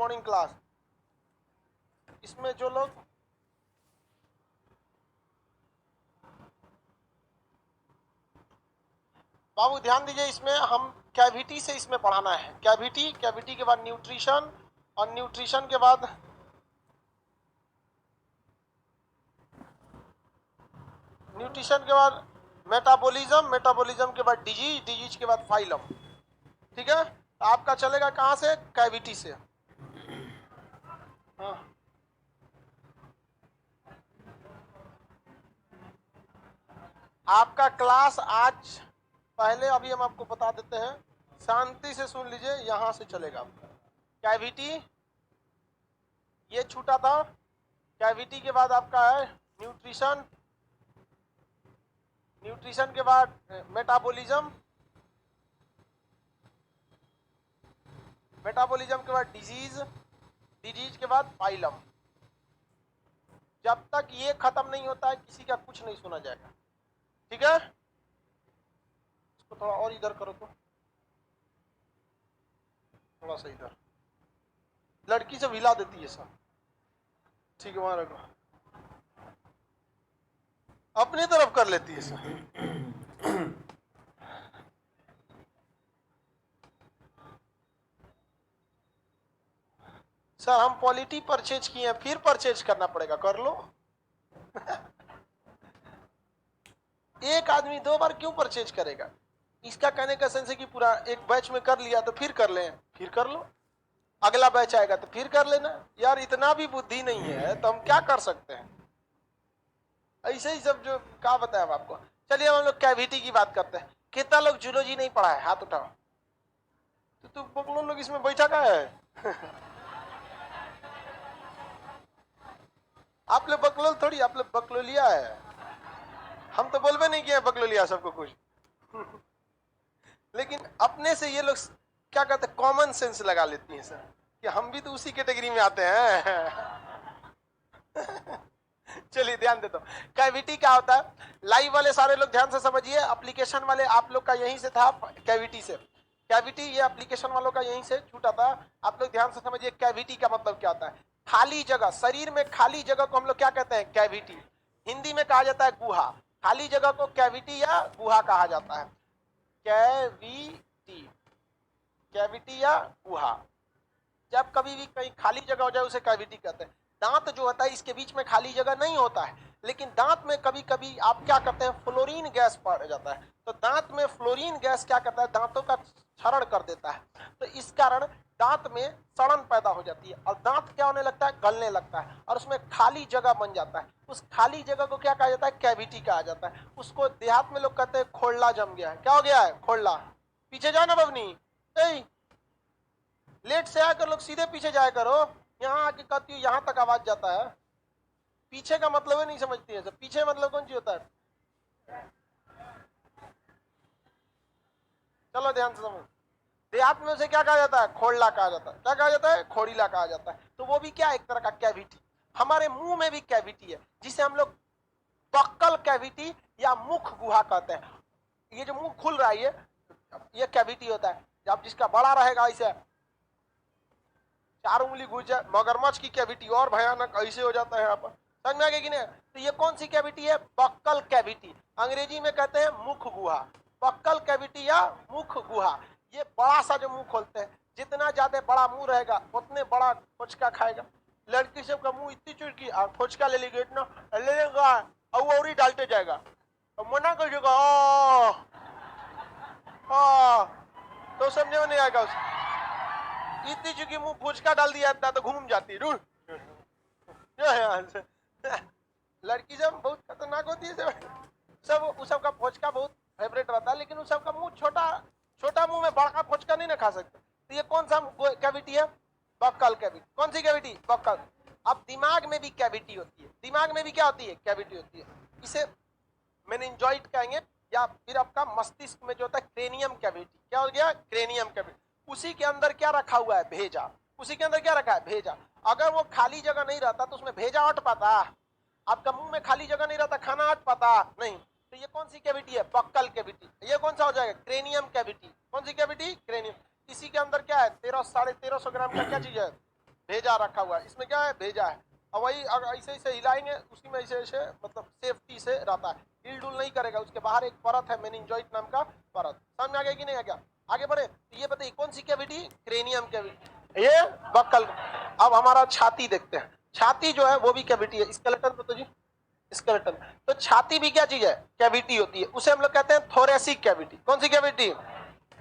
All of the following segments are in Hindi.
Morning class. इसमें जो लोग बाबू ध्यान दीजिए, इसमें हम कैविटी से इसमें पढ़ाना है। कैविटी, कैविटी के बाद न्यूट्रिशन, और न्यूट्रिशन के बाद मेटाबॉलिज्म, मेटाबॉलिज्म के बाद डिजीज, डिजीज के बाद फाइलम। ठीक है, आपका चलेगा कहां से? कैविटी से। हाँ, आपका क्लास आज पहले अभी हम आपको बता देते हैं, शांति से सुन लीजिए, यहां से चलेगा आपका कैविटी, ये छूटा था। कैविटी के बाद आपका है न्यूट्रिशन, न्यूट्रिशन के बाद मेटाबॉलिज्म, मेटाबॉलिज्म के बाद डिजीज, डिजीज के बाद फाइलम। जब तक ये खत्म नहीं होता है किसी का कुछ नहीं सुना जाएगा। ठीक है, इसको थोड़ा और इधर करो तो, थोड़ा सा इधर, लड़की सब हिला देती है सब। ठीक है, वहां रखो, अपनी तरफ कर लेती है सब। सर हम पॉलिटी परचेज किए हैं, फिर परचेज करना पड़ेगा, कर लो। एक आदमी 2 बार क्यों परचेज करेगा? इसका कहने का सेंस है कि पूरा एक बैच में कर लिया तो फिर कर लें, फिर कर लो, अगला बैच आएगा तो फिर कर लेना। यार इतना भी बुद्धि नहीं है तो हम क्या कर सकते हैं? ऐसे ही सब जो क्या बताया आपको। चलिए हम लोग कैविटी की बात करते हैं। कितना लोग जूलॉजी नहीं पढ़ा है? हाथ उठाओ। तो तुम लोग इसमें बैठा का है? आप लोग बकलोल थोड़ी, आप लोग बकलोलिया है। हम तो बोलबे नहीं किया बकलोलिया सबको कुछ। लेकिन अपने से ये लोग क्या कहते हैं, कॉमन सेंस लगा लेती हैं सर, कि हम भी तो उसी कैटेगरी में आते हैं। चलिए ध्यान देता हूँ, कैविटी क्या होता है। लाइव वाले सारे लोग ध्यान से समझिए, एप्लीकेशन वाले आप लोग का यहीं से था, कैविटी से। कैविटी ये एप्लीकेशन वालों का यहीं से छूटा था। आप लोग ध्यान से समझिए, कैविटी का मतलब क्या होता है? खाली जगह, शरीर में खाली जगह को हम लोग क्या कहते हैं? कैविटी। हिंदी में कहा जाता है गुहा। खाली जगह को कैविटी या गुहा कहा जाता है। कैविटी, कैविटी या गुहा। जब कभी भी कहीं खाली जगह हो जाए उसे कैविटी कहते हैं। दांत जो होता है इसके बीच में खाली जगह नहीं होता है, लेकिन दांत में कभी कभी आप क्या करते हैं, फ्लोरीन गैस पड़ जाता है। तो दांत में फ्लोरीन गैस क्या करता है, दांतों का क्षरण कर देता है। तो इस कारण दांत में सड़न पैदा हो जाती है और दांत क्या होने लगता है, गलने लगता है और उसमें खाली जगह बन जाता है। उस खाली जगह को क्या कहा जाता है, कैविटी कहा जाता है। उसको देहात में लोग कहते हैं खोलला जम गया है। क्या हो गया है? खोलला। पीछे जाओ ना बबनी, लेट से आकर लोग सीधे पीछे जाया करो। यहाँ आके कहती हूँ यहाँ तक आवाज जाता है। पीछे का मतलब ही नहीं समझती है सब। पीछे मतलब कौन सी होता है? चलो ध्यान से समझ। देहात में उसे क्या कहा जाता है? खोड़ला कहा जाता है। क्या कहा जाता है? खोड़ीला कहा जाता है। तो वो भी क्या, एक तरह का कैविटी। हमारे मुंह में भी कैविटी है जिसे हम लोग बक्कल कैविटी या मुख गुहा कहते हैं। ये जो मुंह खुल रहा है ये कैविटी होता है। जब जिसका बड़ा रहेगा ऐसे 4 उंगली घुस जाए, मगरमच्छ की कैविटी और भयानक ऐसे हो जाता है यहाँ पर। समझ में आ गया कि नहीं? तो ये कौन सी कैविटी है? Buccal cavity. अंग्रेजी में कहते हैं मुख गुहा। बक्कल कैविटी या मुख गुहा। ये बड़ा सा जो मुंह खोलते हैं, जितना ज्यादा बड़ा मुंह रहेगा उतने बड़ा फोचका खाएगा। लड़की सब का मुंह इतनी चुटकी और फोचका ले लेगी इतना, ले लेगा और ही डालते जाएगा। तो मना कर देगा तो समझे में नहीं आएगा उसे। इतनी चुकी मुंह फुचका डाल दिया इतना तो घूम जाती है। लड़की जब बहुत खतरनाक होती है सब उस सब का फोचका बहुत फेवरेट रहता है, लेकिन उस सब का मुंह छोटा छोटा मुंह में बड़ा फोचका नहीं ना खा सकते। तो ये कौन सा कैविटी है? Buccal cavity. कौन सी कैविटी? बक्कल। अब दिमाग में भी कैविटी होती है। दिमाग में भी क्या होती है? कैविटी होती है। इसे मेनिंजॉइड कहेंगे, या फिर आपका मस्तिष्क में जो होता है क्रेनियम कैविटी। क्या हो गया? Cranium cavity. उसी के अंदर क्या रखा हुआ है? भेजा। उसी के अंदर क्या रखा है? भेजा। अगर वो खाली जगह नहीं रहता तो उसमें भेजा अट पाता? आपका मुंह में खाली जगह नहीं रहता, खाना अट पाता? नहीं। तो ये कौन सी कैविटी है? Buccal cavity. ये कौन सा हो जाएगा? Cranium cavity. कौन सी कैविटी? क्रेनियम। इसी के अंदर क्या है? 1300 साढ़े 1300 ग्राम का क्या चीज है? भेजा रखा हुआ है, इसमें क्या है, भेजा है। और वही अगर ऐसे ऐसे हिलाएंगे उसी में ऐसे ऐसे मतलब सेफ्टी से रहता है, हिल डुल नहीं करेगा। उसके बाहर एक परत है मेनिंजॉइट नाम का परत। समझ में आ गया कि नहीं आ गया? आगे बढ़े तो ये बताइए कौन सी कैविटी? क्रेनियम कैविटी, ये बक्कल। अब हमारा छाती देखते हैं। छाती जो है वो भी कैविटी है। स्केलेटन तो जी, स्केलेटन। तो छाती भी क्या चीज है? कैविटी होती है। उसे हम लोग कहते हैं थोरेसिक कैविटी। कौन सी cavity?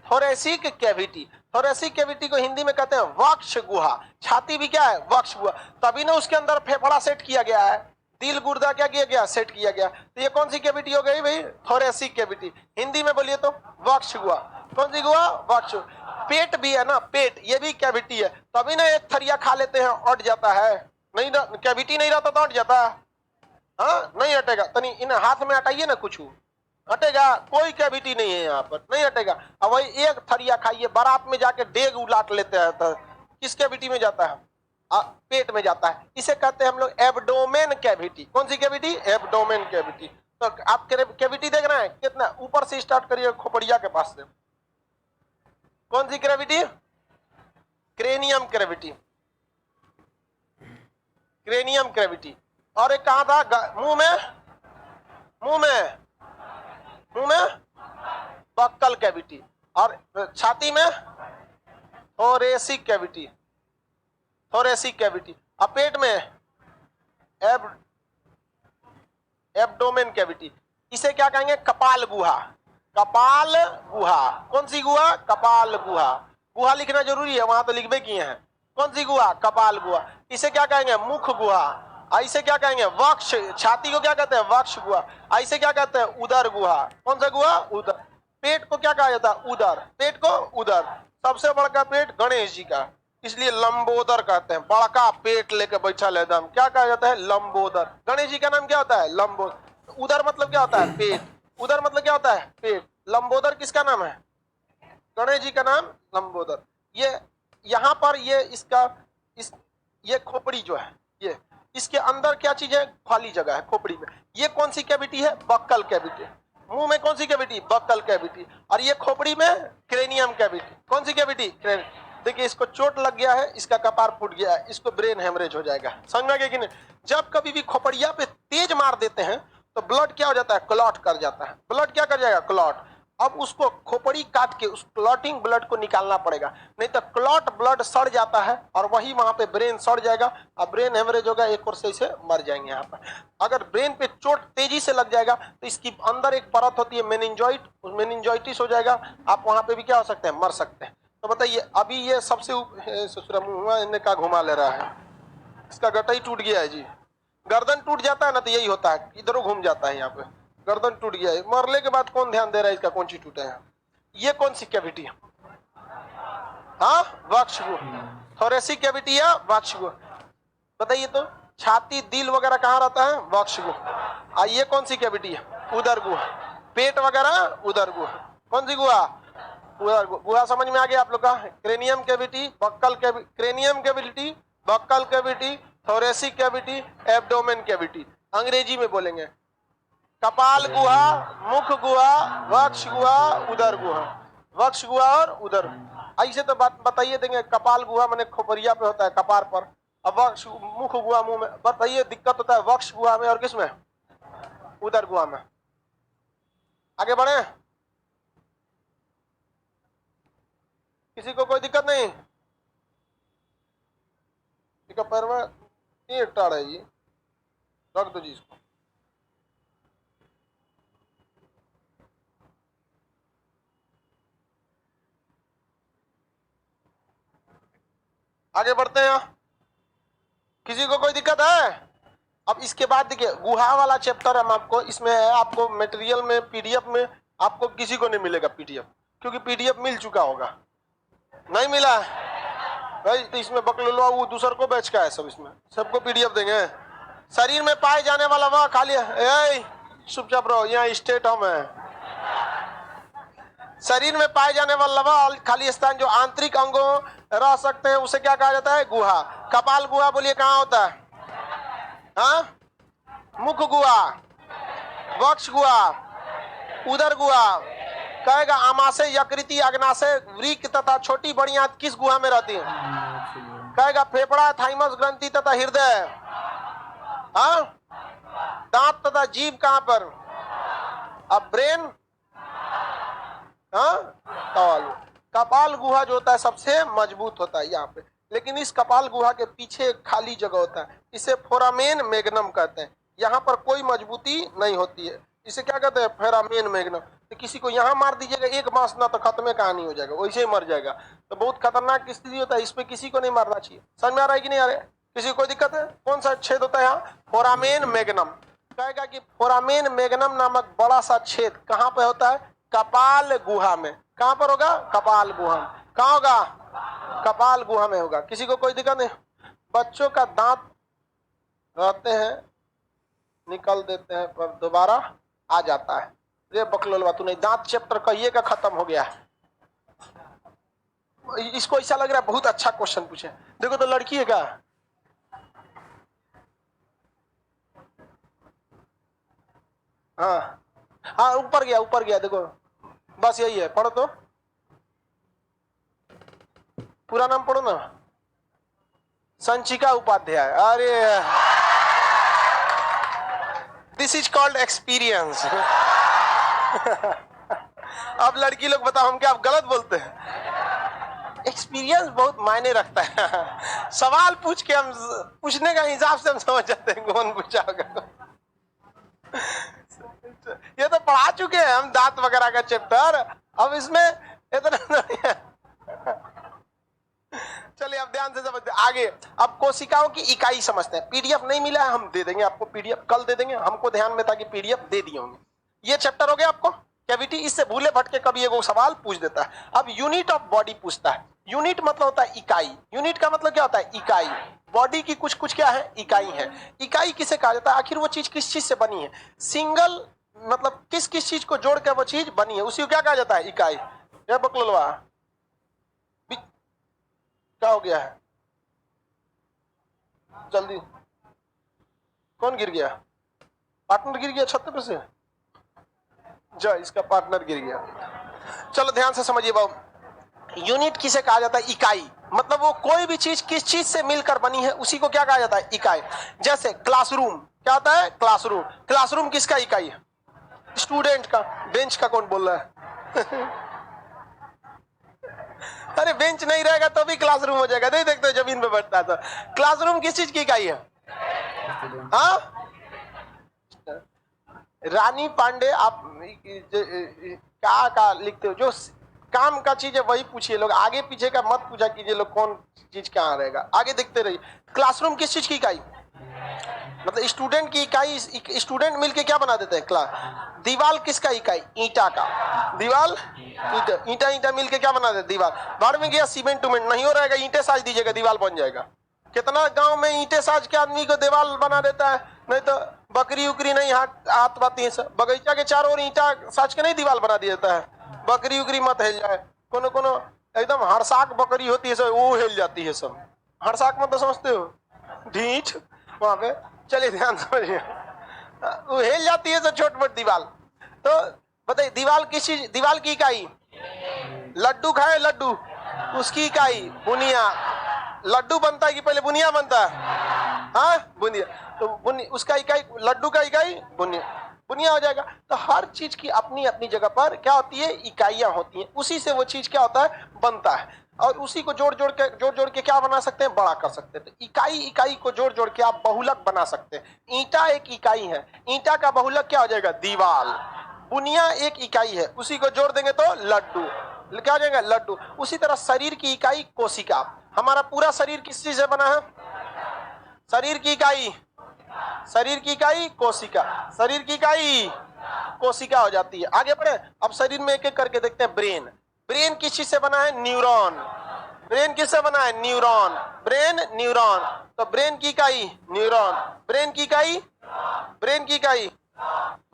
Thoracic cavity. Thoracic cavity को हिंदी में कहते हैं वक्ष गुहा। छाती भी क्या है? वक्ष गुहा। तभी ना उसके अंदर फेफड़ा सेट किया गया है, दिल गुर्दा क्या किया गया? सेट किया गया। तो ये कौन सी कैविटी हो गई भाई? Thoracic cavity. हिंदी में बोलिए तो वक्ष गुहा। कौन सी गुहा? वक्ष। पेट भी है ना, पेट, ये भी कैविटी है। तभी ना एक थरिया खा लेते हैं अट जाता है, नहीं कैविटी नहीं रहता तो अट जाता है। हाँ, नहीं हटेगा। तनी इन हाथ में हटाइए ना, कुछ हटेगा? कोई कैविटी नहीं है यहाँ पर, नहीं हटेगा। अब वही एक थरिया खाइए, बारात में जाके डेग उलाट लेते हैं, तो किस कैविटी में जाता है? पेट में जाता है। इसे कहते हैं हम लोग एब्डोमेन कैविटी। कौन सी कैविटी? Abdomen cavity. तो आप कैविटी देख रहे हैं कितना? ऊपर से स्टार्ट करिए, खोपड़िया के पास से। कौन सी cavity? Cranium cavity, cranium cavity. और एक कहां था? मुंह में, मुंह में, मुंह में बक्कल कैविटी। और छाती में थोरेसिक कैविटी, थोरेसिक कैविटी। और पेट में एब्डोमेन कैविटी। इसे क्या कहेंगे? कपाल गुहा। कपाल गुहा। कौन सी गुहा? कपाल गुहा। गुहा लिखना जरूरी है, वहां तो लिखबे किए हैं। कौन सी गुहा? कपाल गुहा। इसे क्या कहेंगे? मुख गुहा। ऐसे क्या कहेंगे? वक्ष। छाती को क्या कहते हैं? वक्ष गुहा। ऐसे क्या कहते हैं? उदर गुहा। कौन सा गुहा? उदर। पेट को क्या कहा जाता है? उदर। पेट को उदर। सबसे बड़का पेट गणेश जी का, इसलिए लंबोदर कहते हैं। बड़का पेट लेके बैठा ले एकदम, क्या कहा जाता है? लंबोदर। गणेश जी का नाम क्या होता है? लंबोदर। उदर मतलब क्या होता है? पेट। उदर मतलब क्या होता है? पेट। लंबोदर किसका नाम है? गणेश जी का नाम लंबोदर। ये यहाँ पर ये इसका ये खोपड़ी जो है, ये इसके अंदर क्या चीज है? खाली जगह है खोपड़ी में। ये कौन सी कैविटी है? Buccal cavity. मुंह में कौन सी कैविटी? Buccal cavity. और ये खोपड़ी में क्रेनियम कैविटी। कौन सी कैविटी? देखिए इसको चोट लग गया है, इसका कपार फूट गया है, इसको ब्रेन हेमरेज हो जाएगा। समझ में आ गया कि नहीं? जब कभी भी खोपड़िया पे तेज मार देते हैं तो ब्लड क्या हो जाता है? क्लॉट कर जाता है। ब्लड क्या कर जाएगा? क्लॉट। अब उसको खोपड़ी काट के उस क्लॉटिंग ब्लड को निकालना पड़ेगा, नहीं तो क्लॉट ब्लड सड़ जाता है और वही वहां पे ब्रेन सड़ जाएगा और ब्रेन हेमरेज होगा, एक और से मर जाएंगे। यहाँ पर अगर ब्रेन पे चोट तेजी से लग जाएगा तो इसकी अंदर एक परत होती है मेनिंजॉइट, उस मेनिंजॉइटिस हो जाएगा, आप वहां पे भी क्या हो सकते हैं? मर सकते हैं। तो बताइए अभी ये सबसे मुंह का घुमा ले रहा है, इसका गटा ही टूट गया है जी। गर्दन टूट जाता है ना तो यही होता है, इधरों घूम जाता है। यहाँ पे गर्दन टूट गया है, मरने के बाद कौन ध्यान दे रहा है इसका कौन चीज टूटा है? ये कौन सी कैविटी है? हाँ, वक्ष गुहा। थोरेसिक कैविटी है वक्ष गुहा। बताइए तो छाती दिल वगैरह कहाँ रहता है? वक्ष गुहा। ये कौन सी कैविटी है? उदर गुहा। पेट वगैरह उदर गुहा। कौन सी गुहा? उदर गुहा। समझ में आ गया आप लोग का? Cranium cavity, buccal cavity, cranium cavity, buccal cavity, thoracic cavity, abdomen cavity. अंग्रेजी में बोलेंगे कपाल गुहा, मुख गुहा, वक्ष गुहा, उदर गुहा। वक्ष गुहा और उदर। ऐसे तो बात बताइए देंगे, कपाल गुहा मैंने खोपड़िया पे होता है, कपार पर। अब वक्ष मुख गुहा मुंह में। बताइए दिक्कत होता है वक्ष गुहा में और किस में? उदर गुहा में। आगे बढ़े, किसी को कोई दिक्कत नहीं? पैर में ये टाड़ है, ये रख दो जी इसको। आगे बढ़ते हैं, किसी को कोई दिक्कत है? अब इसके बाद देखिए गुहा वाला चैप्टर हम आपको इसमें है, आपको मटेरियल में पीडीएफ में आपको किसी को नहीं मिलेगा पीडीएफ, क्योंकि पीडीएफ मिल चुका होगा। नहीं मिला भाई तो इसमें बकलोलवा वो दूसर को बेच का है, सब इसमें सबको पीडीएफ देंगे। शरीर में पाए जाने वाला वह खाली चुपचाप रहो, यहाँ स्टेट हम है। शरीर में पाए जाने वाला वह खाली स्थान जो आंतरिक अंगों रह सकते हैं उसे क्या कहा जाता है? गुहा। कपाल गुहा बोलिए कहाँ होता है? हाँ, मुख गुहा, वक्ष गुहा, उदर गुहा। कहेगा आमाशय, यकृति, अग्नाशय, वृक्क तथा छोटी बड़ी आंत किस गुहा में रहती है? कहेगा फेफड़ा, थाइमस ग्रंथि तथा हृदय। हाँ, दांत तथा जीभ कहां पर? अब ब्रेन, हाँ, कपाल गुहा जो होता है सबसे मजबूत होता है यहाँ पे, लेकिन इस कपाल गुहा के पीछे एक खाली जगह होता है, इसे फोरामेन मैग्नम कहते हैं। यहाँ पर कोई मजबूती नहीं होती है, इसे क्या कहते हैं? Foramen magnum. तो किसी को यहाँ मार दीजिएगा एक बांस ना, तो खत्म कहानी हो जाएगा, वैसे ही मर जाएगा। तो बहुत खतरनाक स्थिति होता है, इसमें किसी को नहीं मारना चाहिए। समझ में आ रहा है कि नहीं आ रहा है? किसी को कोई दिक्कत है? कौन सा छेद होता है यहाँ? Foramen magnum. कहेगा कि फोरामेन मैग्नम नामक बड़ा सा छेद कहाँ पे होता है? कपाल गुहा में। कहां पर होगा? कपाल गुहा में। कहां होगा? कपाल गुहा में होगा। किसी को कोई दिक्कत नहीं? बच्चों का दांत रहते हैं, निकल देते हैं, पर दोबारा आ जाता है। ये बकलोलवा तू नहीं, दांत चैप्टर कहिए का खत्म हो गया है। इसको ऐसा लग रहा है बहुत अच्छा क्वेश्चन पूछे। देखो तो लड़की है क्या? हाँ हाँ, ऊपर गया, ऊपर गया, देखो बस यही है। पढ़ो तो, पूरा नाम पढ़ो ना। संचिका उपाध्याय। अरे दिस इज कॉल्ड एक्सपीरियंस। अब लड़की लोग बताओ हम क्या आप गलत बोलते हैं? एक्सपीरियंस बहुत मायने रखता है। सवाल पूछ के हम पूछने का हिसाब से हम समझ जाते हैं कौन पूछा होगा। ये तो पढ़ा चुके हैं हम दांत वगैरह का चैप्टर, अब इसमें इतना नहीं है। चलिए अब ध्यान से समझते आगे। अब कोशिकाओं की इकाई समझते हैं। पीडीएफ नहीं मिला है, हम दे देंगे आपको पीडीएफ, कल दे देंगे। हमको ध्यान में था कि पीडीएफ दे दिए होंगे। ये चैप्टर हो गया आपको कैविटी। इससे भूले भटके कभी एगो सवाल पूछ देता है। अब यूनिट ऑफ बॉडी पूछता है। यूनिट मतलब होता है इकाई। यूनिट का मतलब क्या होता है? इकाई। बॉडी की कुछ कुछ क्या है? इकाई है। इकाई किसे कहा जाता है? आखिर वो चीज किस चीज से बनी है? सिंगल मतलब किस किस चीज को जोड़ के वो चीज बनी है, उसी को क्या कहा जाता है? इकाई। ये बकलोलवा क्या हो गया है? जल्दी, कौन गिर गया? पार्टनर गिर गया छत पे से। जा, इसका पार्टनर गिर गया। चलो ध्यान से समझिए बाबू। यूनिट किसे कहा जाता है? इकाई। मतलब वो कोई भी चीज किस चीज से मिलकर बनी है, उसी को क्या कहा जाता है? इकाई। जैसे क्लासरूम क्या होता है? क्लासरूम। क्लासरूम किसका इकाई है? स्टूडेंट का। बेंच का कौन बोल रहा है? अरे बेंच नहीं रहेगा तो भी क्लासरूम हो जाएगा, नहीं देखते जमीन पे बैठता है तो। क्लासरूम किस चीज की इकाई है? हाँ, रानी पांडे आप क्या लिखते हो? जो काम का चीज है वही पूछिए लोग, आगे पीछे का मत पूछा कीजिए लोग कौन चीज कहाँ रहेगा। आगे देखते रहिए। क्लासरूम किस चीज की इकाई? मतलब स्टूडेंट की इकाई। स्टूडेंट मिलके क्या बना देते हैं? क्लास। दीवार किसका इकाई? ईंटा का। दीवार ईंटा। ईंटा ईंटा मिलके क्या बना देते? दीवार। बाहर में गया सीमेंट उमेंट नहीं हो रहेगा, ईंटे साज दीजिएगा, दीवार बन जाएगा। कितना गांव में ईंटे साज के आदमी को दीवार बना देता है, नहीं तो बकरी उकरी नहीं हाथ पाती है। बगीचा के चारों ओर ईंटा साज के नहीं दीवार बना दिया जाता है, बकरी उकरी मत हिल जाए। कोनो कोनो एकदम हड़साक बकरी होती है सब, वो हिल जाती है सब। हड़साक मत तो समझते हो? ढीठ वहां पे। चलिए ध्यान समझिए, वो हिल जाती है सब छोट मोट दीवार। तो बताइए दीवार किस चीज? दीवार की इकाई। लड्डू खाए, लड्डू उसकी इकाई बुनिया। लड्डू बनता है कि पहले बुनिया बनता है? हाँ, बुनिया। तो उसका इकाई, लड्डू का इकाई बुनिया। बुनिया हो जाएगा। तो हर चीज की अपनी अपनी जगह पर क्या होती है? इकाइयां होती हैं। उसी से वो चीज क्या होता है? बनता है। और उसी को जोड़ जोड़ के क्या बना सकते हैं? बड़ा कर सकते हैं। तो इकाई इकाई को जोड़ जोड़ के आप बहुलक बना सकते हैं। ईंटा एक इकाई है, ईंटा का बहुलक क्या हो जाएगा? दीवार। बुनिया एक इकाई है, उसी को जोड़ देंगे तो लड्डू। क्या हो जाएगा? लड्डू। उसी तरह शरीर की इकाई कोशिका। हमारा पूरा शरीर किस चीज से बना है? शरीर की इकाई, शरीर की इकाई कोशिका। शरीर की इकाई कोशिका हो जाती है। आगे बढ़े। अब शरीर में एक एक करके देखते हैं। ब्रेन। ब्रेन किस चीज से बना है? न्यूरॉन। ब्रेन किससे बना है? न्यूरॉन। Brain neuron. तो ब्रेन की इकाई न्यूरॉन। ब्रेन की इकाई, ब्रेन की इकाई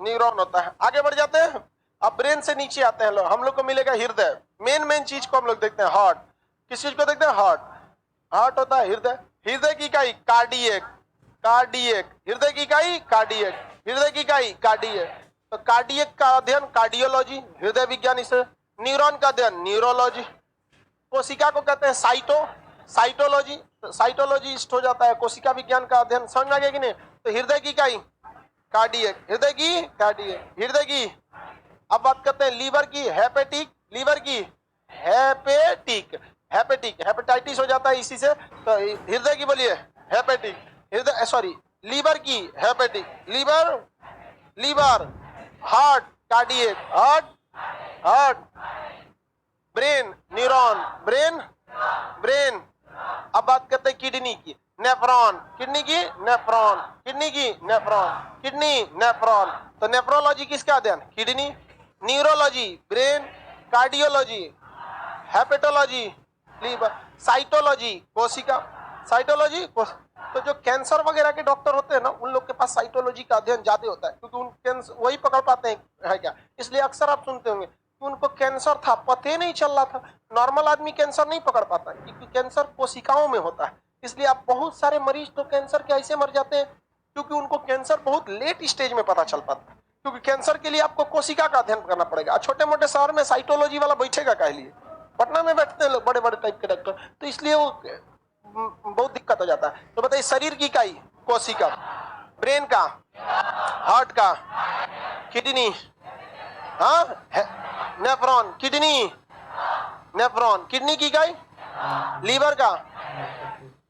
न्यूरॉन होता है। आगे बढ़ जाते हैं। अब ब्रेन से नीचे आते हैं लोग। हम लोग को मिलेगा हृदय। मेन चीज को हम लोग देखते हैं हार्ट। किस चीज को देखते हैं? हार्ट। हार्ट होता है हृदय। हृदय की इकाई कार्डियक। कार्डियक। हृदय की इकाई कार्डियक। हृदय की इकाई कार्डियक। तो कार्डियक का अध्ययन कार्डियोलॉजी, हृदय विज्ञान। इसे न्यूरॉन का अध्ययन न्यूरोलॉजी। कोशिका को कहते हैं साइटो। साइटोलॉजी, साइटोलॉजिस्ट हो जाता है, कोशिका विज्ञान का अध्ययन। समझ में आ गया कि नहीं? तो हृदय की इकाई कार्डियक, हृदय की कार्डियक, हृदय की। अब बात करते हैं लीवर की, हेपेटिक, लीवर की हेपेटिक, हेपेटिक, हेपेटाइटिस हो जाता है इसी से। तो हृदय की बोलिए हेपेटिक, हृदय सॉरी लीवर की hepatic, liver, liver, heart cardiac, heart, heart, brain neuron, brain, brain. अब बात करते हैं किडनी की, नेफ्रॉन, किडनी की नेफ्रॉन, किडनी की नेफ्रॉन, किडनी नेफ्रॉन। तो नेफ्रोलॉजी किसका अध्ययन? Kidney. Neurology brain, cardiology hepatology liver, cytology कोशिका, साइटोलॉजी तो जो कैंसर वगैरह के डॉक्टर होते हैं ना, उन लोग के पास साइटोलॉजी का अध्ययन ज्यादा होता है, क्योंकि उन कैंसर वही पकड़ पाते हैं है क्या। इसलिए अक्सर आप सुनते होंगे कि उनको कैंसर था, पता ही नहीं चल रहा था। नॉर्मल आदमी कैंसर नहीं पकड़ पाता, क्योंकि कैंसर कोशिकाओं में होता है। इसलिए आप बहुत सारे मरीज तो कैंसर के ऐसे मर जाते हैं क्योंकि उनको कैंसर बहुत लेट स्टेज में पता चल पाता है, क्योंकि कैंसर के लिए आपको कोशिका का अध्ययन करना पड़ेगा। छोटे मोटे शहर में साइटोलॉजी वाला बैठेगा कह लिए, पटना में बैठते हैं लोग बड़े बड़े टाइप के डॉक्टर, तो इसलिए वो बहुत दिक्कत हो जाता है। तो बताइए शरीर की इकाई कोशिका, ब्रेन का, हार्ट का, किडनी, हाँ नेफ्रॉन, किडनी नेफ्रॉन, किडनी की इकाई, लीवर का,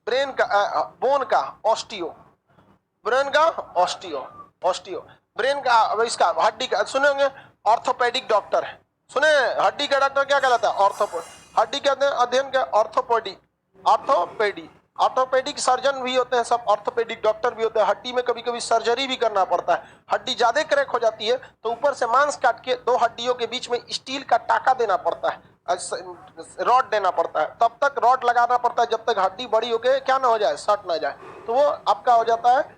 ब्रेन का, बोन का ऑस्टियो, ब्रेन का ऑस्टियो, ऑस्टियो, ब्रेन का, इसका हड्डी का सुने होंगे ऑर्थोपेडिक डॉक्टर है, सुने हड्डी का डॉक्टर क्या कहलाता है? ऑर्थोपेड, हड्डी के अध्ययन का ऑर्थोपेडिक, ऑर्थोपेडी, ऑर्थोपेडिक सर्जन भी होते हैं सब, ऑर्थोपेडिक डॉक्टर भी होते हैं। हड्डी में कभी कभी सर्जरी भी करना पड़ता है, हड्डी ज्यादा क्रैक हो जाती है तो ऊपर से मांस काट के दो हड्डियों के बीच में स्टील का टाका देना पड़ता है, रॉड देना पड़ता है, तब तक रॉड लगाना पड़ता है जब तक हड्डी बड़ी होके क्या ना हो जाए, सट ना जाए। तो वो आपका हो जाता है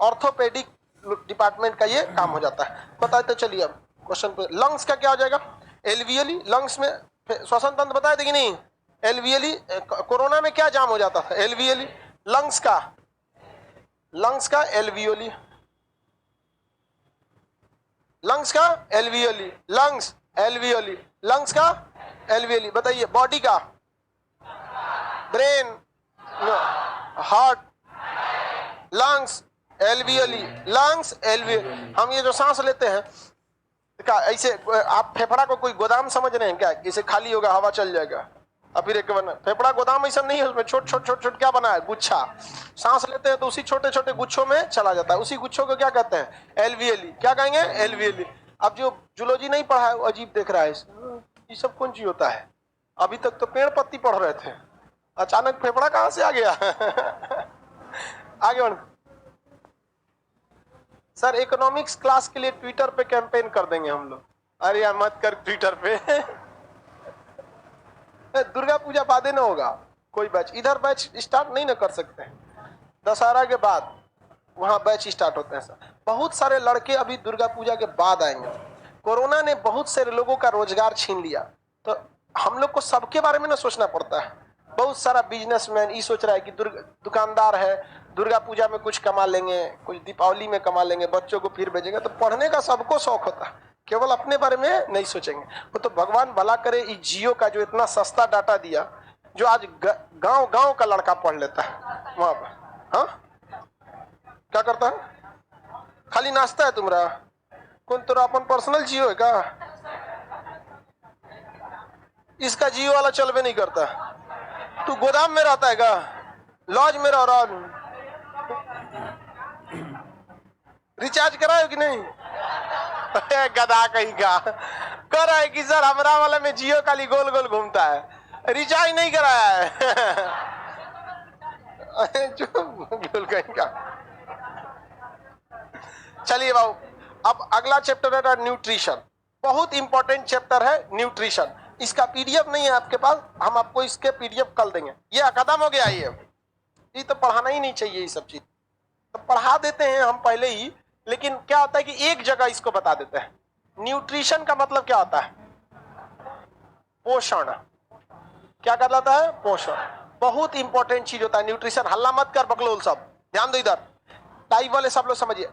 ऑर्थोपेडिक डिपार्टमेंट का ये काम हो जाता है। बताए तो चलिए अब क्वेश्चन पे, लंग्स का क्या हो जाएगा? एल्वियली, लंग्स में श्वसन तंत्र बताए थे कि नहीं? एल्वियली, कोरोना में क्या जाम हो जाता था? एल्वियली, लंग्स का, लंग्स का एल्वियोली, लंग्स का एल्वियोली, लंग्स एल्वियोली, लंग्स का एल्वियोली। बताइए बॉडी का, brain, heart, lungs alveoli, lungs alveoli. हम ये जो सांस लेते हैं क्या ऐसे आप फेफड़ा को कोई गोदाम समझ रहे हैं क्या? इसे खाली होगा हवा चल जाएगा और फिर एक बना, फेफड़ा गोदाम ऐसा नहीं है, उसमें छोट छोट छोट छोट क्या बना है? गुच्छा। सांस लेते हैं तो उसी छोटे छोटे गुच्छों में चला जाता है, उसी गुच्छों को क्या कहते हैं? एल्वियोली। क्या कहेंगे? एल्वियोली। अब जो जूलॉजी नहीं पढ़ा है वो अजीब देख रहा है, ये सब कौन चीज होता है? अभी तक तो पेड़ पत्ती पढ़ रहे थे, अचानक फेफड़ा कहां से आ गया? आगे बढ़ सर, इकोनॉमिक्स क्लास के लिए ट्विटर पे कैंपेन कर देंगे हम लोग। अरे यार मत कर ट्विटर पे। दुर्गा पूजा बादे ना होगा कोई बैच, इधर बैच स्टार्ट नहीं ना कर सकते हैं, दशहरा के बाद वहां बैच स्टार्ट होते हैं सर। बहुत सारे लड़के अभी दुर्गा पूजा के बाद आएंगे। कोरोना ने बहुत सारे लोगों का रोजगार छीन लिया, तो हम लोग को सबके बारे में ना सोचना पड़ता है। बहुत सारा बिजनेसमैन ये सोच रहा है कि दुकानदार है, दुर्गा पूजा में कुछ कमा लेंगे, कुछ दीपावली में कमा लेंगे, बच्चों को फिर भेजेंगे। तो पढ़ने का सबको शौक होता है, केवल अपने बारे में नहीं सोचेंगे। वो तो भगवान भला करे, इस जियो का जो इतना सस्ता डाटा दिया, जो आज गांव गांव का लड़का पढ़ लेता है वहां पर। हाँ क्या करता है? खाली नाश्ता है तुम्हारा? कौन तेरा अपन पर्सनल जियो है क्या? इसका जियो वाला चलबे नहीं करता। तू गोदाम में रहता है क्या? लॉज में रह रहा? रिचार्ज कराए कि नहीं? गधा कहीं का कर रहा है कि सर हमारा वाला में जियो खाली गोल गोल घूमता है, रिचार्ज नहीं कराया है। गोल कहीं का। चलिए बाबू, अब अगला चैप्टर है न्यूट्रिशन। बहुत इंपॉर्टेंट चैप्टर है न्यूट्रिशन। इसका पीडीएफ नहीं है आपके पास, हम आपको इसके पीडीएफ कल देंगे। ये खत्म हो गया, ये तो पढ़ाना ही नहीं चाहिए, ये सब चीज तो पढ़ा देते हैं हम पहले ही, लेकिन क्या होता है कि एक जगह इसको बता देते हैं। न्यूट्रिशन का मतलब क्या होता है? पोषण। क्या कहलाता है? पोषण। बहुत इंपॉर्टेंट चीज होता है न्यूट्रिशन। हल्ला मत कर बकलोल, सब ध्यान दो इधर, टाइप वाले सब लोग समझिए।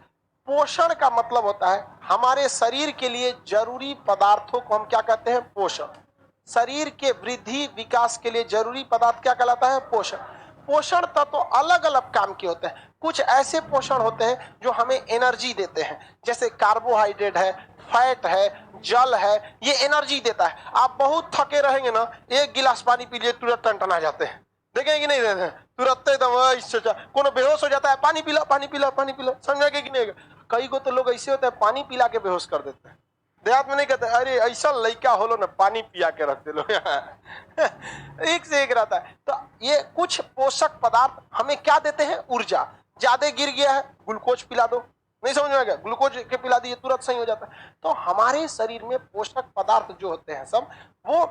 पोषण का मतलब होता है हमारे शरीर के लिए जरूरी पदार्थों को हम क्या कहते हैं? पोषण। शरीर के वृद्धि विकास के लिए जरूरी पदार्थ क्या कहलाता है? पोषण। पोषण तत्व अलग अलग काम के होते हैं। कुछ ऐसे पोषण होते हैं जो हमें एनर्जी देते हैं, जैसे कार्बोहाइड्रेट है, फैट है, जल है, ये एनर्जी देता है। आप बहुत थके रहेंगे ना, एक गिलास पानी पी लिए तुरंत टनटना जाते हैं, देखें कि नहीं देते हैं? तुरंत एकदम कोनो बेहोश हो जाता है, पानी पिला पानी पिला पानी पिला, समझे कि नहीं? कई को तो लोग ऐसे होते हैं पानी पिला के बेहोश कर देते हैं। देहात में नहीं कहते अरे ऐसा लड़का होलो ना पानी पिया के रख दे लो एक से एक रहता है। तो ये कुछ पोषक पदार्थ हमें क्या देते हैं? ऊर्जा। ज्यादा गिर गया है, ग्लूकोज पिला दो, नहीं समझ में आ गया? ग्लूकोज के पिला दिए तुरंत सही हो जाता है। तो हमारे शरीर में पोषक पदार्थ जो होते हैं सब, वो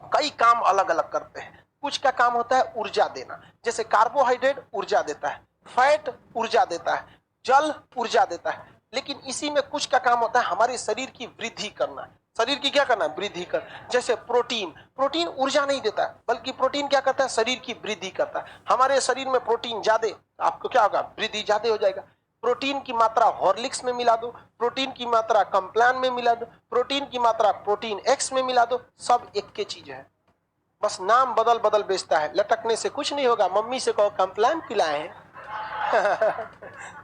कई काम अलग अलग करते हैं। कुछ का काम होता है ऊर्जा देना, जैसे कार्बोहाइड्रेट ऊर्जा देता है, फैट ऊर्जा देता है, जल ऊर्जा देता है। लेकिन इसी में कुछ का काम होता है हमारे शरीर की वृद्धि करना। शरीर की क्या करना? वृद्धि कर। जैसे प्रोटीन, प्रोटीन ऊर्जा नहीं देता है, बल्कि प्रोटीन क्या करता है? शरीर की वृद्धि करता है। हमारे शरीर में प्रोटीन ज्यादा, आपको क्या होगा? वृद्धि ज्यादा हो जाएगा। प्रोटीन की मात्रा हॉर्लिक्स में मिला दो, प्रोटीन की मात्रा कॉम्प्लान में मिला दो, प्रोटीन की मात्रा प्रोटीन एक्स में मिला दो, सब एक के चीज है, बस नाम बदल बदल बेचता है। लटकने से कुछ नहीं होगा। मम्मी से कहो कॉम्प्लान पिलाए हैं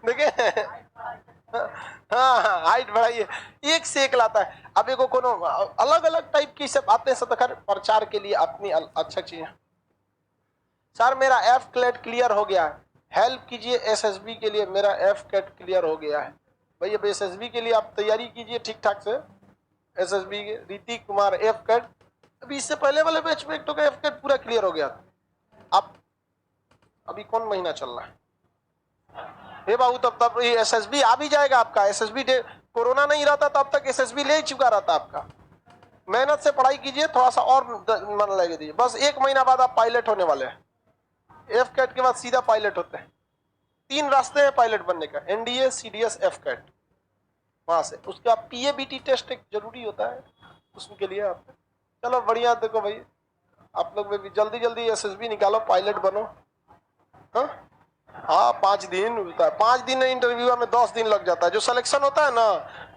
देखिए हाँ हाँ, हाइट बढ़ाइए, एक से एक लाता है। अब एगो कोनो अलग अलग टाइप की सब आते हैं प्रचार के लिए अपनी अच्छा चीज है। सर मेरा एफ क्लेट क्लियर हो गया है, हेल्प कीजिए एसएसबी के लिए, मेरा एफ कैट क्लियर हो गया है। भाई अब एसएसबी के लिए आप तैयारी कीजिए ठीक ठाक से। एसएसबी के ऋतिक कुमार एफ कैट, अभी इससे पहले वाले बैच में एक तो का एफ कैट पूरा क्लियर हो गया था। अब अभी कौन महीना चल रहा है? हे बाबू तब एसएसबी आ भी जाएगा आपका। एसएसबी कोरोना नहीं रहता तब तक एसएसबी ले ही चुका रहता आपका। मेहनत से पढ़ाई कीजिए, थोड़ा सा और मन लगे दीजिए, बस 1 महीना बाद आप पायलट होने वाले हैं। एफ कैट के बाद सीधा पायलट होते हैं। 3 रास्ते हैं पायलट बनने का, एनडीए, सीडीएस, एफ कैट। वहां से उसके बाद पीएबीटी टेस्ट एक जरूरी होता है, उसके लिए आप चलो बढ़िया। देखो भाई आप लोग में भी जल्दी जल्दी एसएसबी निकालो, पायलट बनो। हाँ 5 दिन होता है, 5 दिन इंटरव्यू में 10 दिन लग जाता है। जो सिलेक्शन होता है ना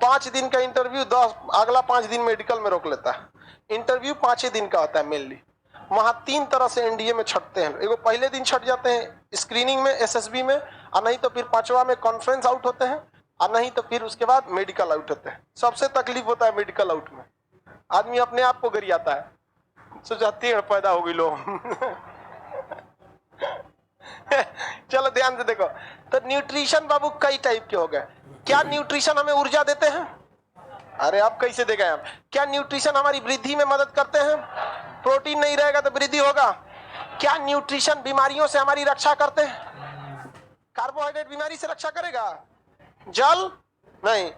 5 दिन का इंटरव्यू, 10 अगला 5 दिन मेडिकल में रोक लेता है। इंटरव्यू 5 ही दिन का होता है मेनली। वहां 3 तरह से एनडीए में छटते हैं। एगो पहले दिन छट जाते हैं स्क्रीनिंग में एसएसबी में, और नहीं तो फिर 5वां में कॉन्फ्रेंस आउट होते हैं, और नहीं तो फिर उसके बाद मेडिकल आउट होते हैं। सबसे तकलीफ होता है मेडिकल आउट में, आदमी अपने आप को गरियाता है, सोचा टेढ़ पैदा हो गई लो चलो ध्यान से देखो। तो न्यूट्रिशन बाबू कई टाइप के हो गए। क्या न्यूट्रिशन हमें ऊर्जा देते हैं? अरे आप कैसे देखें आप? क्या न्यूट्रिशन हमारी वृद्धि में मदद करते हैं? प्रोटीन नहीं रहेगा तो वृद्धि होगा। क्या न्यूट्रिशन बीमारियों से हमारी रक्षा करते हैं? कार्बोहाइड्रेट बीमारी से रक्षा करेगा? जल नहीं,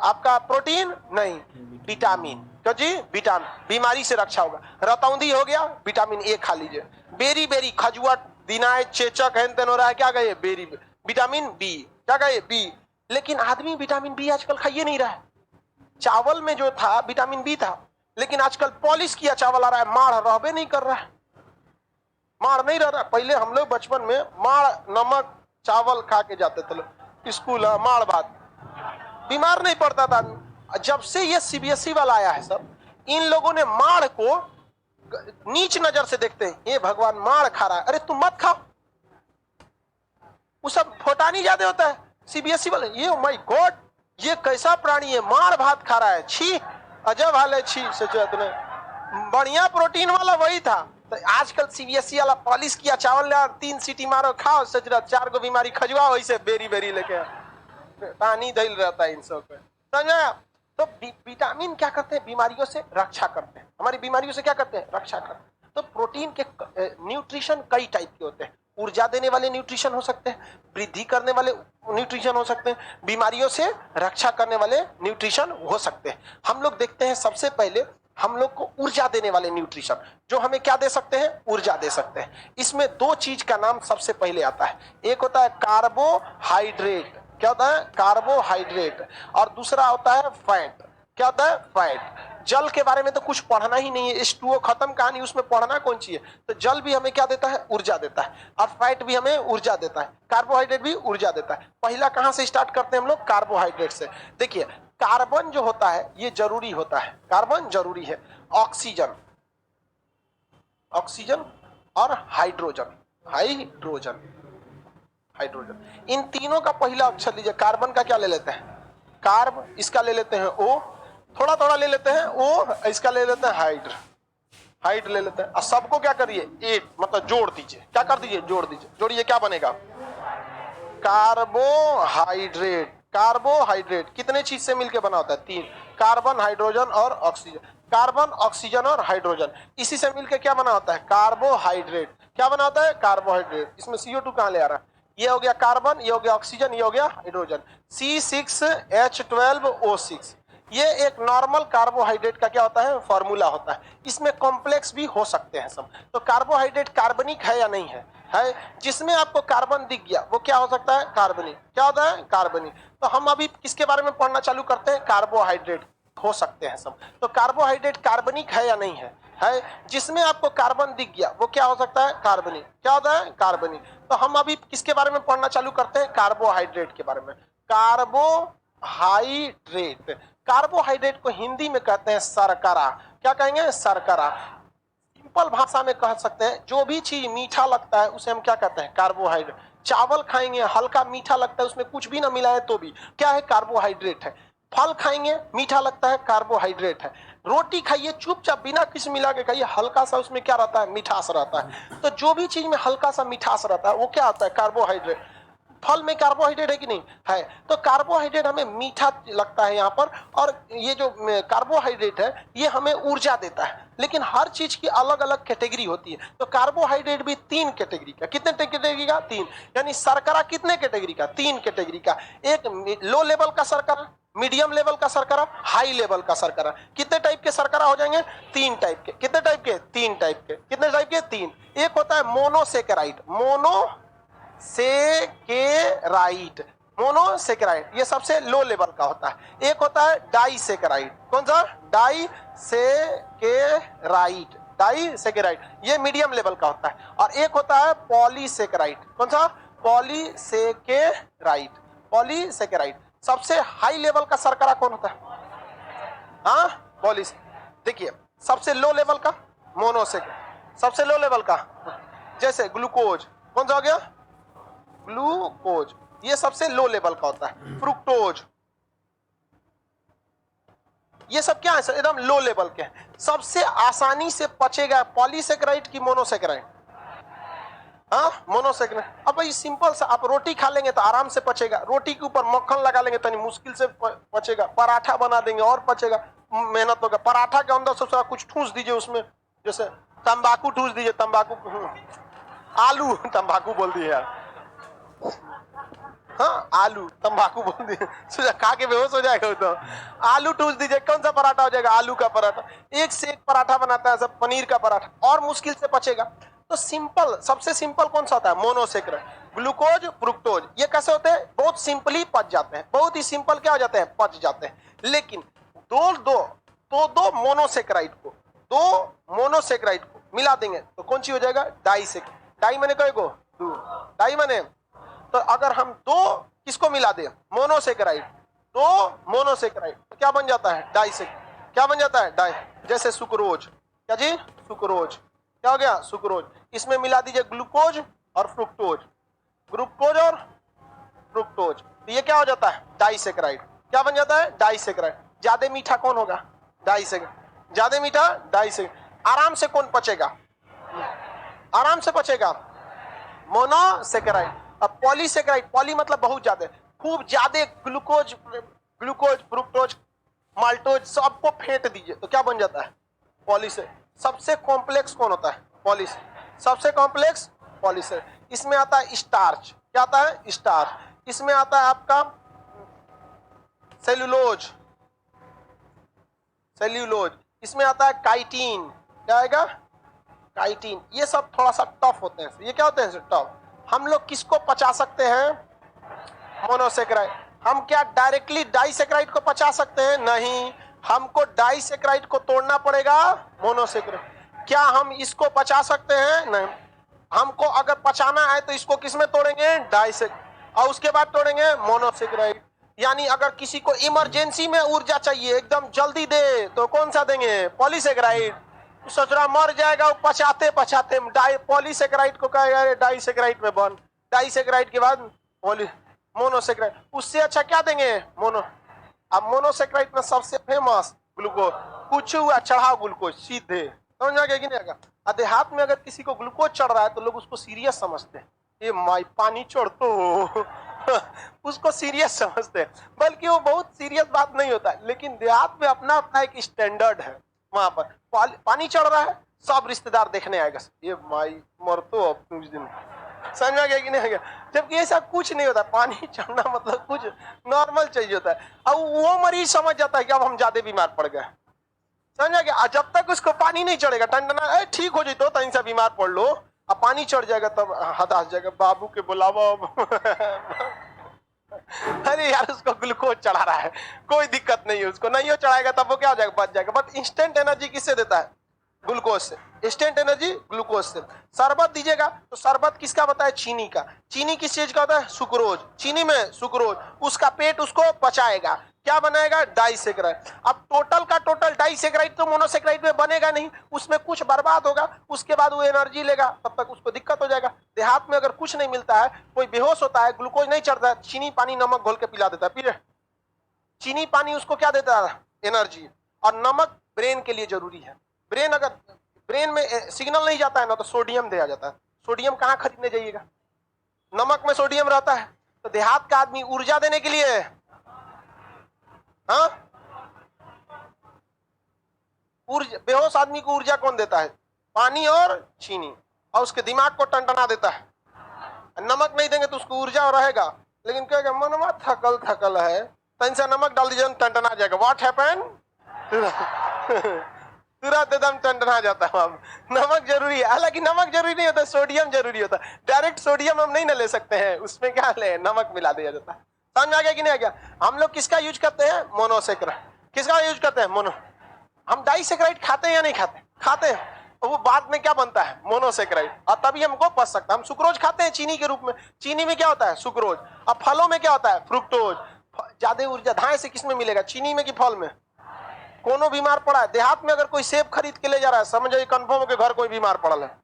आपका प्रोटीन नहीं, विटामिन। क्यों जी? विटामिन बीमारी से रक्षा होगा। रतौंधी हो गया, विटामिन ए खा लीजिए। बेरी बेरी खजुआ दिनाय चेचक हेन तेन हो रहा है, क्या गए? बेरी, विटामिन बी, क्या गए? बी। लेकिन आदमी विटामिन बी आजकल खाइए नहीं रहा है। चावल में जो था विटामिन बी था, लेकिन आजकल पॉलिश किया चावल आ रहा है, माड़ रहबे नहीं कर रहा है, माड़ नहीं रह रहा। पहले हम लोग बचपन में माड़ नमक चावल खा के जाते थे स्कूल, माड़ भात, बीमार नहीं पड़ता था। जब से ये सीबीएसई वाला आया है सब, इन लोगों ने माड़ को नीच नजर से देखते हैं, ये भगवान माड़ खा रहा है, अरे तुम मत खाओ। वो सब फोटानी ज्यादा होता है सीबीएसई वाले, ये माय गॉड ये कैसा प्राणी है, माड़ भात खा रहा है, छी अजब हाल है, छी। सोचो इतने बढ़िया प्रोटीन वाला वही था। तो आजकल सीबीएसई वाला पॉलिश किया चावल, 3 सीटी मारो खाओ, सोच रहा 4 को बीमारी खजुआ, वैसे बेरी बेरी लेके पानी धैल रहता है इन सब पे, समझा? तो विटामिन क्या करते हैं? बीमारियों से रक्षा करते हैं। हमारी बीमारियों से क्या करते हैं? रक्षा करते हैं। तो प्रोटीन के न्यूट्रिशन कई टाइप के होते हैं। ऊर्जा देने वाले न्यूट्रिशन हो सकते हैं, वृद्धि करने वाले न्यूट्रिशन हो सकते हैं, बीमारियों से रक्षा करने वाले न्यूट्रिशन हो सकते हैं। हम लोग देखते हैं सबसे पहले हम लोग को ऊर्जा देने वाले न्यूट्रिशन, जो हमें क्या दे सकते हैं? ऊर्जा दे सकते हैं। इसमें 2 चीज का नाम सबसे पहले आता है। एक होता है कार्बोहाइड्रेट, क्या होता है? कार्बोहाइड्रेट। और दूसरा होता है फैट, क्या होता है? फैट। जल के बारे में तो कुछ पढ़ना ही नहीं है, H2O खत्म कहानी, उसमें पढ़ना कौन चाहिए। तो जल भी हमें क्या देता है? ऊर्जा देता है। और फैट भी हमें ऊर्जा देता है, कार्बोहाइड्रेट भी ऊर्जा देता है। पहला कहां से स्टार्ट करते हैं हम लोग? कार्बोहाइड्रेट से। देखिए कार्बन जो होता है ये जरूरी होता है, कार्बन जरूरी है। ऑक्सीजन, ऑक्सीजन और हाइड्रोजन, हाइड्रोजन, हाइड्रोजन। इन तीनों का पहला अक्षर लीजिए। कार्बन का क्या ले लेते हैं? कार्ब, इसका ले लेते हैं ओ, थोड़ा थोड़ा ले लेते हैं ओ, इसका ले लेते हैं हाइड्र, हाइड ले लेते हैं। और सबको क्या करिए? एक मतलब जोड़ दीजिए। क्या कर दीजिए? जोड़ दीजिए। जोड़िए, क्या बनेगा? कार्बोहाइड्रेट। कार्बोहाइड्रेट कितने चीज से मिलकर बना होता है? तीन, कार्बन, हाइड्रोजन और ऑक्सीजन। कार्बन, ऑक्सीजन और हाइड्रोजन, इसी से मिलकर क्या बना होता है? कार्बोहाइड्रेट। क्या बना होता है? कार्बोहाइड्रेट। इसमें CO2 कहां ले आ रहा है? ये हो गया कार्बन, ये हो गया ऑक्सीजन, ये हो गया हाइड्रोजन। C6H12O6, ये एक नॉर्मल कार्बोहाइड्रेट का क्या होता है? फॉर्मूला होता है। इसमें कॉम्प्लेक्स भी हो सकते हैं सब। तो कार्बोहाइड्रेट कार्बनिक है या नहीं है? है। जिसमें आपको कार्बन दिख गया वो क्या हो सकता है? कार्बनिक। क्या होता है? कार्बनिक। तो हम अभी किसके बारे में पढ़ना चालू करते हैं? कार्बोहाइड्रेट हो सकते हैं सब। तो कार्बोहाइड्रेट कार्बनिक है या नहीं है? है। जिसमें आपको कार्बन दिख गया वो क्या हो सकता है? कार्बनिक। क्या होता है? कार्बनिक। तो हम अभी किसके बारे में पढ़ना चालू करते हैं? कार्बोहाइड्रेट के बारे में। कार्बोहाइड्रेट, कार्बोहाइड्रेट को हिंदी में कहते हैं शर्करा। क्या कहेंगे? शर्करा। सिंपल भाषा में कह सकते हैं जो भी चीज मीठा लगता है उसे हम क्या कहते हैं? कार्बोहाइड्रेट। चावल खाएंगे हल्का मीठा लगता है, उसमें कुछ भी ना मिला है तो भी क्या है? कार्बोहाइड्रेट है। फल खाएंगे मीठा लगता है, कार्बोहाइड्रेट है। रोटी खाइए चुपचाप बिना किसी मिला के खाइए, हल्का सा उसमें क्या रहता है? मिठास रहता है। तो जो भी चीज में हल्का सा मिठास रहता है वो क्या होता है? कार्बोहाइड्रेट। फल में कार्बोहाइड्रेट है कि नहीं है? तो कार्बोहाइड्रेट हमें मीठा लगता है यहाँ पर, और ये जो कार्बोहाइड्रेट है ये हमें ऊर्जा देता है। लेकिन हर चीज की अलग अलग कैटेगरी होती है। तो कार्बोहाइड्रेट भी तीन कैटेगरी का। कितने कैटेगरी का? तीन। यानी शर्करा कितने कैटेगरी का? तीन कैटेगरी का। एक लो लेवल का शर्करा, मीडियम लेवल का शर्करा, हाई लेवल का शर्करा। कितने टाइप के शर्करा हो जाएंगे? तीन टाइप के। कितने टाइप के? तीन टाइप के। कितने टाइप के? तीन। एक होता है मोनोसेकेराइड, मोनोसेकेराइड, मोनोसेकेराइड, ये सबसे लो लेवल का होता है। एक होता है डाइसेकेराइड। कौन सा? डाइसेकेराइड, डाइसेकेराइड, ये मीडियम लेवल का होता है। और एक होता है पॉलीसेकेराइड। कौन सा? Polysaccharide, polysaccharide. सबसे हाई लेवल का शर्करा कौन होता है? हाँ, पॉलिस। देखिए सबसे लो लेवल का मोनोसेकेराइड, सबसे लो लेवल का जैसे ग्लूकोज। कौन सा हो गया? ग्लूकोज, ये सबसे लो लेवल का होता है। फ्रुक्टोज, ये सब क्या है? एकदम लो लेवल के हैं। सबसे आसानी से पचेगा पॉलीसेकेराइड की मोनोसेकेराइड? हाँ, मोनोसेकेराइड। अब भाई सिंपल सा, आप रोटी खा लेंगे तो आराम से पचेगा। रोटी के ऊपर मक्खन लगा लेंगे तो मुश्किल से पचेगा। पराठा बना देंगे और पचेगा, मेहनत होगा। पराठा के अंदर से कुछ ठूस दीजिए उसमें, जैसे तंबाकू ठूस दीजिए, तंबाकू, आलू, तंबाकू बोल दिए यार। हाँ, आलू, तंबाकू बोल दिए, खा के बेहोश हो जाएगा तो। आलू ठूस दीजिए, कौन सा पराठा हो जाएगा? आलू का पराठा। एक से एक पराठा बनाता है सब, पनीर का पराठा, और मुश्किल से पचेगा। तो सिंपल, सबसे सिंपल कौन सा होता है? मोनोसेकेराइड। ग्लूकोज, फ्रुक्टोज, ये कैसे होते हैं? बहुत सिंपली पच जाते हैं, बहुत ही सिंपल क्या हो जाते हैं? पच जाते हैं। लेकिन दो मोनोसेकेराइड को, दो मोनोसेकेराइड को मिला देंगे तो कौन सी हो जाएगा? डाइसेकेराइड। डाई माने कई को? दो। डाई माने, तो अगर हम दो किसको मिला दे? मोनोसेकेराइड, दो मोनोसेकेराइड, तो क्या बन जाता है? डाइसेकेराइड। क्या बन जाता है? डाई। जैसे सुक्रोज। क्या जी? सुक्रोज। क्या हो गया? सुक्रोज। इसमें मिला दीजिए ग्लूकोज और फ्रुक्टोज, ग्लूकोज और फ्रुक्टोज, तो ये क्या हो जाता है? डाइसेकेराइड। क्या बन जाता है? डाइसेकेराइड। ज्यादा मीठा कौन होगा? डाइसेकेराइड। ज्यादा मीठा डाइसेकेराइड। आराम से कौन पचेगा? आराम से पचेगा मोनोसेकेराइड। अब पॉलीसेकेराइड, पॉली मतलब बहुत ज्यादा, खूब ज्यादा ग्लूकोज, फ्रुक्टोज, माल्टोज सबको फेंट दीजिए तो क्या बन जाता है? पॉलीसे। सबसे कॉम्प्लेक्स कौन होता है? पॉलिस। सबसे कॉम्प्लेक्स पॉलिस। इसमें आता है स्टार्च। क्या आता है? स्टार्च। इसमें आता है आपका सेल्यूलोज, सेल्यूलोज। इसमें आता है काइटिन। क्या आएगा? काइटिन। ये सब थोड़ा सा टफ होते हैं। ये क्या होते हैं? टफ। हम लोग किसको पचा सकते हैं? मोनोसेकेराइड। हम क्या डायरेक्टली डाइसेकेराइड को पचा सकते हैं? नहीं, हमको डाइसेकेराइड को तोड़ना पड़ेगा मोनोसेकेराइड। क्या हम इसको पचा सकते हैं? नहीं। हमको अगर पचाना है तो इसको किस में तोड़ेंगे? डाइसेकेराइड, और उसके बाद तोड़ेंगे मोनोसेकेराइड। यानी अगर किसी को इमरजेंसी में ऊर्जा चाहिए, एकदम जल्दी दे, तो कौन सा देंगे? पॉलीसेकेराइड। सोच रहा मर जाएगा वो पचाते पचाते, पॉलीसेकेराइड को कहेगा डाइसेकेराइड में बन, डाइसेकेराइड के बाद मोनोसेकेराइड। उससे अच्छा क्या देंगे? मोनो। अब मोनोसेकेराइड में सबसे फेमस ग्लूकोज। कुछ हुआ चढ़ाओ ग्लूकोज सीधे, समझ आ गया कि नहीं? अगर देहात में अगर किसी को ग्लूकोज चढ़ रहा है तो लोग उसको सीरियस समझते हैं, ये माई पानी चढ़ तो उसको सीरियस समझते हैं, बल्कि वो बहुत सीरियस बात नहीं होता है। लेकिन देहात में अपना अपना एक स्टैंडर्ड है, वहां पर पानी चढ़ रहा है, सब रिश्तेदार देखने आएगा, ये माई मर तो अब कुछ दिन, समझ में आ गया कि नहीं आ गया? जबकि ऐसा कुछ नहीं होता, पानी चढ़ना मतलब कुछ नॉर्मल चाहिए होता है। अब वो मरीज समझ जाता है कि अब हम ज्यादा बीमार पड़ गए, समझ आ गया? जब तक उसको पानी नहीं चढ़ेगा, टंडना ठीक हो जाए तो तहीं से बीमार पड़ लो, अब पानी चढ़ जाएगा तब हताश जाएगा, बाबू के बुलावा अरे यार उसको ग्लूकोज चढ़ा रहा है, कोई दिक्कत नहीं है, उसको नहीं हो चढ़ाएगा तब वो क्या हो जाएगा? बच जाएगा। बट इंस्टेंट एनर्जी किससे देता है? ग्लूकोज से। इंस्टेंट एनर्जी ग्लूकोज से। शरबत दीजिएगा तो शरबत किसका बताया? चीनी का। चीनी किस चीज का होता है? सुक्रोज। चीनी में सुक्रोज, उसका पेट उसको पचाएगा, क्या बनाएगा? डाइसेकेराइड। अब टोटल का टोटल डाइसेकेराइड तो मोनोसेकेराइड में बनेगा नहीं, उसमें कुछ बर्बाद होगा, उसके बाद वो एनर्जी लेगा, तब तक उसको दिक्कत हो जाएगा। देहात में अगर कुछ नहीं मिलता है, कोई बेहोश होता है, ग्लूकोज नहीं चढ़ता है, चीनी पानी नमक घोल के पिला देता है, पी चीनी पानी उसको क्या देता है? एनर्जी। और नमक ब्रेन के लिए जरूरी है। ब्रेन अगर ब्रेन में सिग्नल नहीं जाता है ना तो सोडियम दिया जाता है। सोडियम कहाँ खरीदने जाइएगा? नमक में सोडियम रहता है। तो देहात का आदमी ऊर्जा देने के लिए, हाँ, ऊर्जा, बेहोश आदमी को ऊर्जा कौन देता है? पानी और चीनी, और उसके दिमाग को टनटना देता है। नमक नहीं देंगे तो उसको ऊर्जा रहेगा, लेकिन कहेगा मनवा थकल थकल है, तन से नमक डाल दीजिए टनटना जाएगा। What happen? तुरंत एकदम टनटना जाता है। नमक जरूरी है, हालांकि नमक जरूरी नहीं होता, सोडियम जरूरी होता है। डायरेक्ट सोडियम हम नहीं ना ले सकते हैं, उसमें क्या ले, नमक मिला दिया जाता है। समझ में आ गया कि नहीं आ गया? हम लोग किसका यूज करते हैं? मोनोसेकेराइड। किसका यूज करते हैं? मोनो। हम डाइसेकेराइड खाते हैं या नहीं खाते? खाते हैं। तो वो बाद में क्या बनता है? मोनोसेकेराइड, और तभी हमको पच सकता है। हम सुक्रोज खाते हैं चीनी के रूप में, चीनी में क्या होता है? सुक्रोज। अब फलों में क्या होता है? फ्रुक्टोज। ज्यादा ऊर्जा धाए से किसमें मिलेगा? चीनी में कि फल में? कोनो बीमार पड़ा है देहात में, अगर कोई सेब खरीद के ले जा रहा है, समझो कंफर्म हो के घर कोई बीमार पड़ा है,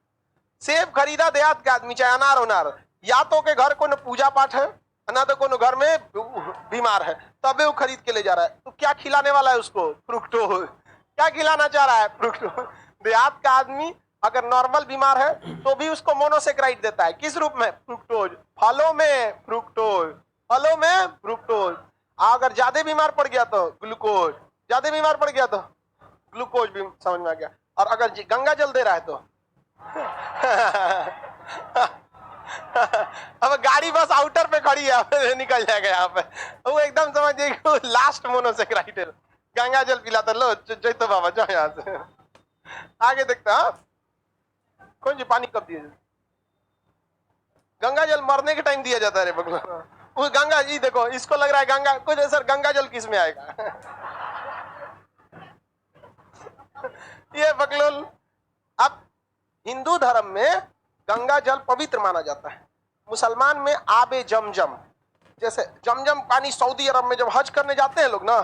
सेब खरीदा देहात के आदमी, चाहे अनार होनार, या तो के घर कोई पूजा पाठ है, ना तो कोनो घर में बीमार है, तबे वो खरीद के ले जा रहा है। तो क्या खिलाने वाला है उसको? फ्रुक्टोज। क्या खिलाना चाह रहा है? फ्रुक्टोज। देहात का आदमी अगर नॉर्मल बीमार है तो भी उसको मोनोसेकेराइड देता है, किस रूप में? फ्रुक्टोज। फलों में फ्रुक्टोज, फलों में फ्रुक्टोज। अगर ज्यादा बीमार पड़ गया तो ग्लूकोज, ज्यादा बीमार पड़ गया तो ग्लूकोज भी। समझ में आ गया? और अगर गंगा जल दे रहा है तो अब गाड़ी बस आउटर पे खड़ी है, निकल जाएगा यहाँ पे, वो एकदम समझिए लास्ट मोनोसेकेराइड है। गंगा जल पिलाता, लो जैतो बाबा जाओ यहाँ से। आगे देखते हैं कौन जी पानी कब दिया जाता? गंगा जल मरने के टाइम दिया जाता है रे भगवान। वो गंगा जी देखो, इसको लग रहा है गंगा कुछ, सर गंगा जल किस में आएगा? ये बकलोल। अब हिंदू धर्म में गंगा जल पवित्र माना जाता है, मुसलमान में आबे जमजम। जैसे जमजम पानी सऊदी अरब में जब हज करने जाते हैं लोग ना,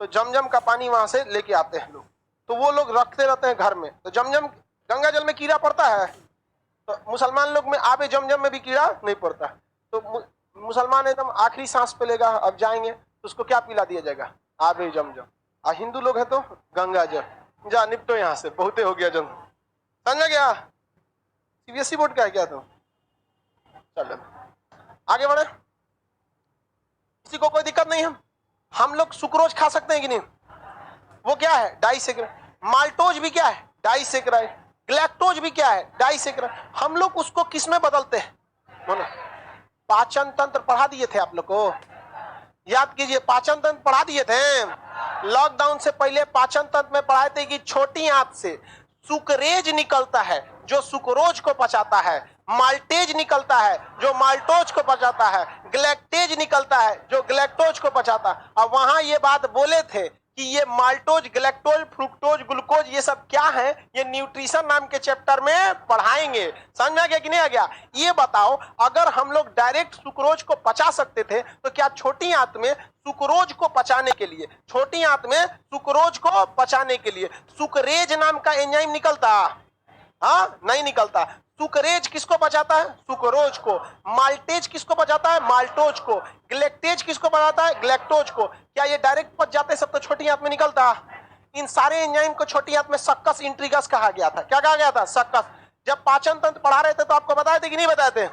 तो जमजम का पानी वहां से लेके आते हैं लोग, तो वो लोग रखते रहते हैं घर में। तो जमजम गंगा जल में कीड़ा पड़ता है, तो मुसलमान लोग में आबे जमजम में भी कीड़ा नहीं पड़ता। तो मुसलमान एकदम आखिरी सांस पे लेगा, अब जाएंगे तो उसको क्या पिला दिया जाएगा? आबे जमजम। और हिंदू लोग है तो गंगा जल। जा निपटो यहाँ से, बहुते हो गया जल। समझ गया? सीबीएसई बोर्ड का है क्या? तो चलो आगे बढ़े, किसी को कोई दिक्कत नहीं है। हम लोग सुक्रोज खा सकते हैं कि नहीं? वो क्या है? डाइसेकेराइड। माल्टोज भी क्या है? डाइसेकेराइड। ग्लैक्टोज भी क्या है? डाइसेकेराइड। हम लोग उसको किस में बदलते हैं? पाचन तंत्र पढ़ा दिए थे आप लोग को, याद कीजिए, पाचन तंत्र पढ़ा दिए थे। लॉकडाउन से पहले पाचन तंत्र में पढ़ाए थे कि छोटी आंत से सुक्रेज निकलता है जो सुक्रोज को पचाता है, माल्टेज निकलता है जो माल्टोज को पचाता है, ग्लैक्टेज निकलता है जो ग्लैक्टोज को पचाता है। अब वहां ये बात बोले थे कि ये माल्टोज, ग्लैक्टोज, फ्रुक्टोज, ग्लूकोज ये सब क्या है, ये न्यूट्रिशन नाम के चैप्टर में पढ़ाएंगे। समझ में आ गया कि नहीं आ गया? ये बताओ, अगर हम लोग डायरेक्ट सुक्रोज को पचा सकते थे तो क्या छोटी आंत में सुक्रोज को पचाने के लिए, छोटी आंत में सुक्रोज को पचाने के लिए सुक्रेज नाम का एंजाइम निकलता? हाँ, नहीं निकलता। सुक्रेज किसको बचाता है? सुक्रोज को। माल्टेज किसको बचाता है? माल्टोज को। ग्लैक्टेज किसको बचाता है? ग्लैक्टोज को। क्या ये डायरेक्ट पच जाते सब तो छोटी आंत में निकलता? इन सारे एंजाइम को छोटी आंत में सक्कस इंट्रीगस कहा गया था। क्या कहा गया था? सक्कस। जब पाचन तंत्र पढ़ा रहे थे तो आपको बताए थे कि नहीं बताए थे?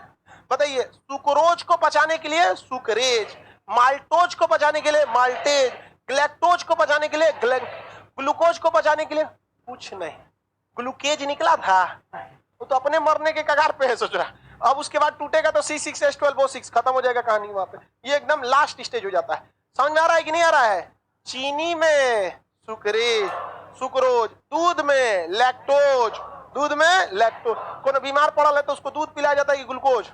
बताइए। सुक्रोज को पचाने के लिए सुक्रेज, माल्टोज को पचाने के लिए माल्टेज, ग्लैक्टोज को पचाने के लिए ग्लूकोज को पचाने के लिए कुछ नहीं। ग्लूकेज निकला था, वो तो अपने मरने के कगार पे है, सोच रहा। अब उसके बाद टूटेगा तो C6H12O6 खत्म हो जाएगा कहानी वहां पे। ये एकदम लास्ट स्टेज हो जाता है। समझ में आ रहा है कि नहीं आ रहा है? चीनी में सुक्रेज, सुक्रोज, दूध में लैक्टोज, दूध में लैक्टोज। कोई बीमार पड़ा है तो उसको दूध पिलाया जाता है कि ग्लूकोज?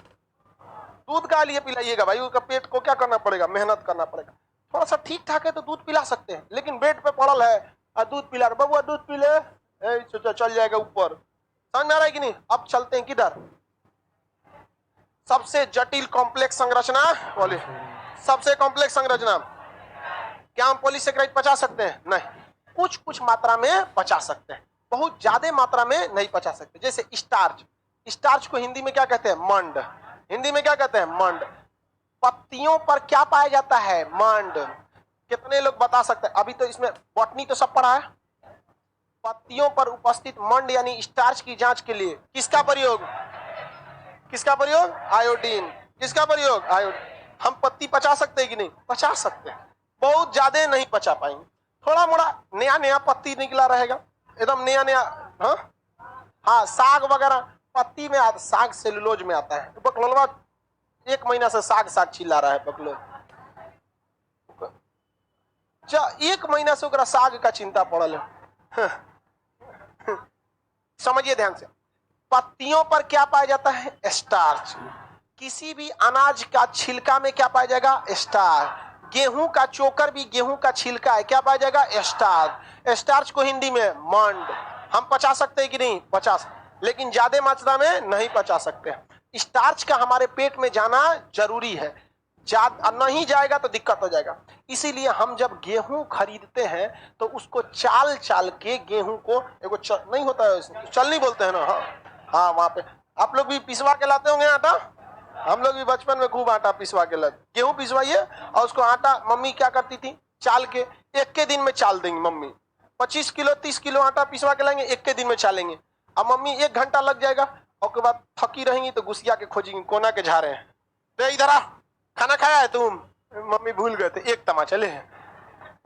दूध का लिए पिलाइएगा भाई, उसका पेट को क्या करना पड़ेगा? मेहनत करना पड़ेगा। थोड़ा सा ठीक ठाक है तो दूध पिला सकते हैं, लेकिन बेड पे पड़ल है और दूध पिला, बबुआ दूध पी ले, चल जाएगा ऊपर। समझ में आ रहा है कि नहीं? अब चलते हैं किधर? सबसे जटिल कॉम्प्लेक्स संरचना बोलिए। सबसे कॉम्प्लेक्स संरचना। क्या हम पॉलीसेकेराइड पचा सकते हैं? नहीं। कुछ कुछ मात्रा में पचा सकते हैं, बहुत ज्यादा मात्रा में नहीं पचा सकते। जैसे स्टार्च, स्टार्च को हिंदी में क्या कहते हैं? मंड। हिंदी में क्या कहते हैं? मंड। पत्तियों पर क्या पाया जाता है? मंड। कितने लोग बता सकते हैं? अभी तो इसमें बॉटनी तो सब पढ़ा है। पत्तियों पर उपस्थित मंड यानी स्टार्च की जांच के लिए किसका प्रयोग? किसका प्रयोग? आयोडीन। किसका प्रयोग? आयोडीन। हम पत्ती पचा सकते हैं कि नहीं? पचा सकते हैं, बहुत ज्यादा नहीं पचा पाएंगे। थोड़ा मोड़ा नया नया पत्ती निकला रहेगा, एकदम नया नया। हाँ, साग वगैरह पत्ती में आता, साग सेलुलोज में आता है। बकलोलवा 1 महीना से साग साग चिल्ला रहा है बकलोल। 1 महीना से ओकरा साग का चिंता पड़ल है। समझिए ध्यान से। पत्तियों पर क्या पाया जाता है? स्टार्च। किसी भी अनाज का छिलका में क्या पाया जाएगा? स्टार्च। गेहूं का चोकर भी गेहूं का छिलका है, क्या पाया जाएगा? स्टार्च। स्टार्च को हिंदी में मंड। हम पचा सकते हैं कि नहीं? पचा सकते, लेकिन ज्यादा मात्रा में नहीं पचा सकते। स्टार्च का हमारे पेट में जाना जरूरी है, नहीं जाएगा तो दिक्कत हो जाएगा। इसीलिए हम जब गेहूं खरीदते हैं तो उसको चाल चाल के गेहूं को, एगो नहीं होता है, चल नहीं बोलते हैं ना? हाँ, वहां पे आप लोग भी पिसवा के लाते होंगे आटा। हम लोग भी बचपन में खूब आटा पिसवा के लाते। गेहूं पिसवाइए और उसको आटा मम्मी क्या करती थी? चाल के 1 के दिन में चाल देंगी मम्मी। 25 किलो 30 किलो आटा पिसवा के लाएंगे, 1 के दिन में चालेंगे। अब मम्मी 1 घंटा लग जाएगा, और उसके बाद थकी रहेंगी तो गुस्सिया के खोजेंगी, कोना के झारे हैं, तो इधर आ, खाना खाया है तुम? मम्मी भूल गए थे, 1 तमा चले हैं।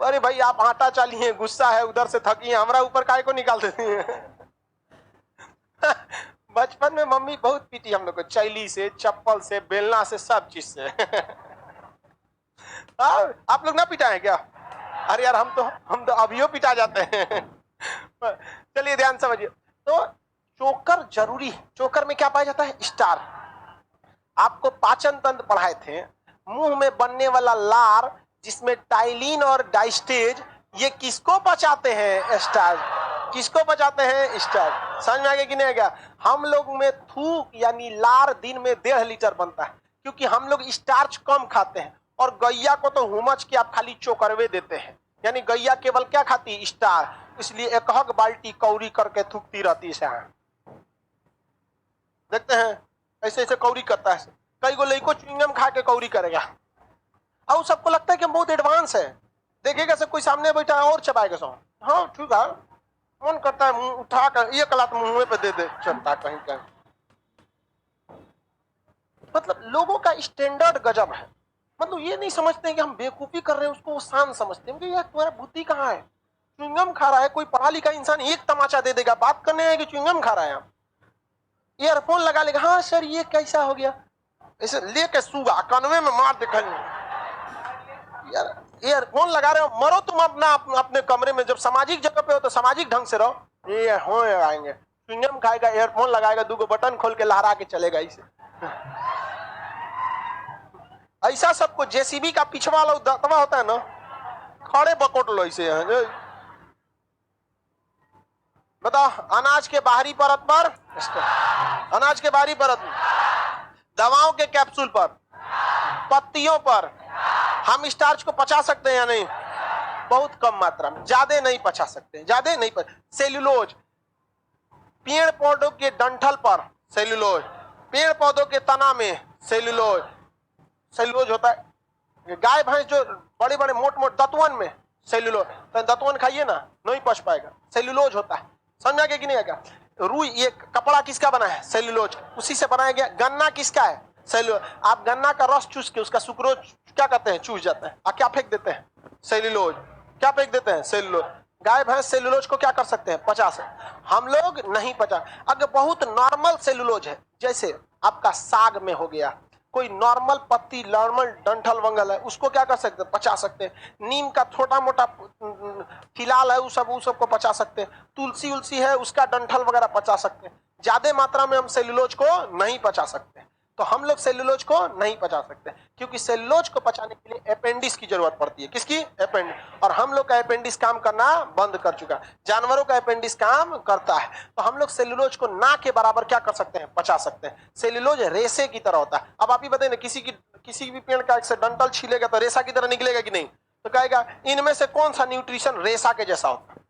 अरे भाई आप आटा चालिए, गुस्सा है, उधर से थकी है, हमारा ऊपर काहे को निकाल देती है? बचपन में मम्मी बहुत पीटी हम लोग को, चैली से, चप्पल से, बेलना से, सब चीज से। आप लोग ना पिटाए क्या? अरे यार हम तो अभियो पिटा जाते हैं। चलिए ध्यान समझिए। तो चोकर जरूरी है। चोकर में क्या पाया जाता है? स्टार्च। आपको पाचन तंत्र पढ़ाए थे। मुंह में बनने वाला लार जिसमें टाइलिन और डाइस्टेज, ये किसको बचाते हैं? स्टार्च। किसको बचाते हैं? स्टार्च। समझ में आ गया कि नहीं आ गया? हम लोग में थूक यानी लार दिन में 1.5 लीटर बनता है, क्योंकि हम लोग स्टार्च कम खाते हैं। और गैया को तो हुमच के आप खाली चोकरवे देते हैं, यानी गैया केवल क्या खाती है? स्टार्च। इसलिए 1 बाल्टी कौड़ी करके थूकती रहती है। देखते हैं ऐसे ऐसे कौड़ी करता है। कई गो लड़को च्युइंगम खा के कौड़ी करेगा, और सबको लगता है कि हम बहुत एडवांस है। देखेगा से कोई सामने बैठा है और चबाएगा सो, हाँ ठीक है, मन करता है मुंह उठा कर 1 लात मुंह पे दे दे, चलता कहीं कहीं। मतलब लोगों का स्टैंडर्ड गजब है। मतलब ये नहीं समझते हैं कि हम बेवकूफी कर रहे हैं, उसको वो शान समझते हैं कि यार तुम्हारा बुद्धि कहाँ है? च्युइंगम खा रहा है कोई पढ़ा लिखा इंसान 1 तमाचा दे देगा, बात करने है कि च्युइंगम खा रहा है। आप ईयरफोन लगा लेगा, हाँ सर ये कैसा हो गया, ऐसे लेके सूगा कनवे में मार दे। यार ईयरफोन लगा रहे हो, मरो तुम अपने कमरे में। जब सामाजिक जगह पे हो तो सामाजिक ढंग से रहो। ये हो आएंगे, च्युइंगम खाएगा, ईयरफोन लगाएगा, 2 बटन खोल के लहरा के चलेगा। इसे ऐसा सबको जेसीबी का पिछवा वाला दतवा होता है ना, खड़े बकोट लो इसे। बताओ, अनाज के बाहरी परत पर, अनाज के बाहरी परत में, दवाओं के कैप्सूल पर, पत्तियों पर हम स्टार्च को पचा सकते हैं या नहीं? बहुत कम मात्रा में, ज्यादा नहीं पचा सकते, ज्यादा नहीं सेल्यूलोज, पेड़ पौधों के डंठल पर सेल्यूलोज, पेड़ पौधों के तना में सेल्यूलोज, सेल्यूलोज होता है। गाय भैंस जो बड़े बड़े मोट मोट दतवन में सेल्यूलोज, तो दतवन खाइए ना, नहीं पच पाएगा, सेल्यूलोज होता है। समझा गया कि नहीं आएगा? रुई, ये कपड़ा किसका बना है? सेल्यूलोज, उसी से बनाया गया। गन्ना किसका है? सेल्यूलोज। आप गन्ना का रस चूस के उसका सुक्रोज क्या करते हैं? चूस जाते हैं। आप क्या फेंक देते हैं? सेल्यूलोज। क्या फेंक देते हैं? सेल्यूलोज। गाय भैंस सेल्यूलोज को क्या कर सकते हैं? पचा सकते। हम लोग नहीं पचा। अगर बहुत नॉर्मल सेल्यूलोज है, जैसे आपका साग में हो गया, कोई नॉर्मल पत्ती, नॉर्मल डंठल वंगल है, उसको क्या कर सकते हैं? पचा सकते हैं। नीम का छोटा मोटा फिलहाल है, उस सब को पचा सकते हैं। तुलसी उलसी है, उसका डंठल वगैरह पचा सकते हैं। ज्यादा मात्रा में हम सेल्यूलोज को नहीं पचा सकते। तो हम लोग सेल्यूलोज को नहीं पचा सकते, क्योंकि सेल्यूलोज को पचाने के लिए अपेंडिक्स की जरूरत पड़ती है। किसकी? अपेंडिक्स। और हम लोग का अपेंडिक्स काम करना बंद कर चुका है, जानवरों का अपेंडिक्स काम करता है। तो हम लोग सेल्यूलोज को ना के बराबर क्या कर सकते हैं? पचा सकते हैं। सेल्यूलोज रेशे की तरह होता है। अब आप ही बताइए ना, किसी भी पेड़ का एक डंठल छीलेगा तो रेशा की तरह निकलेगा कि नहीं? तो कहेगा इनमें से कौन सा न्यूट्रिशन रेशा के जैसा होता है?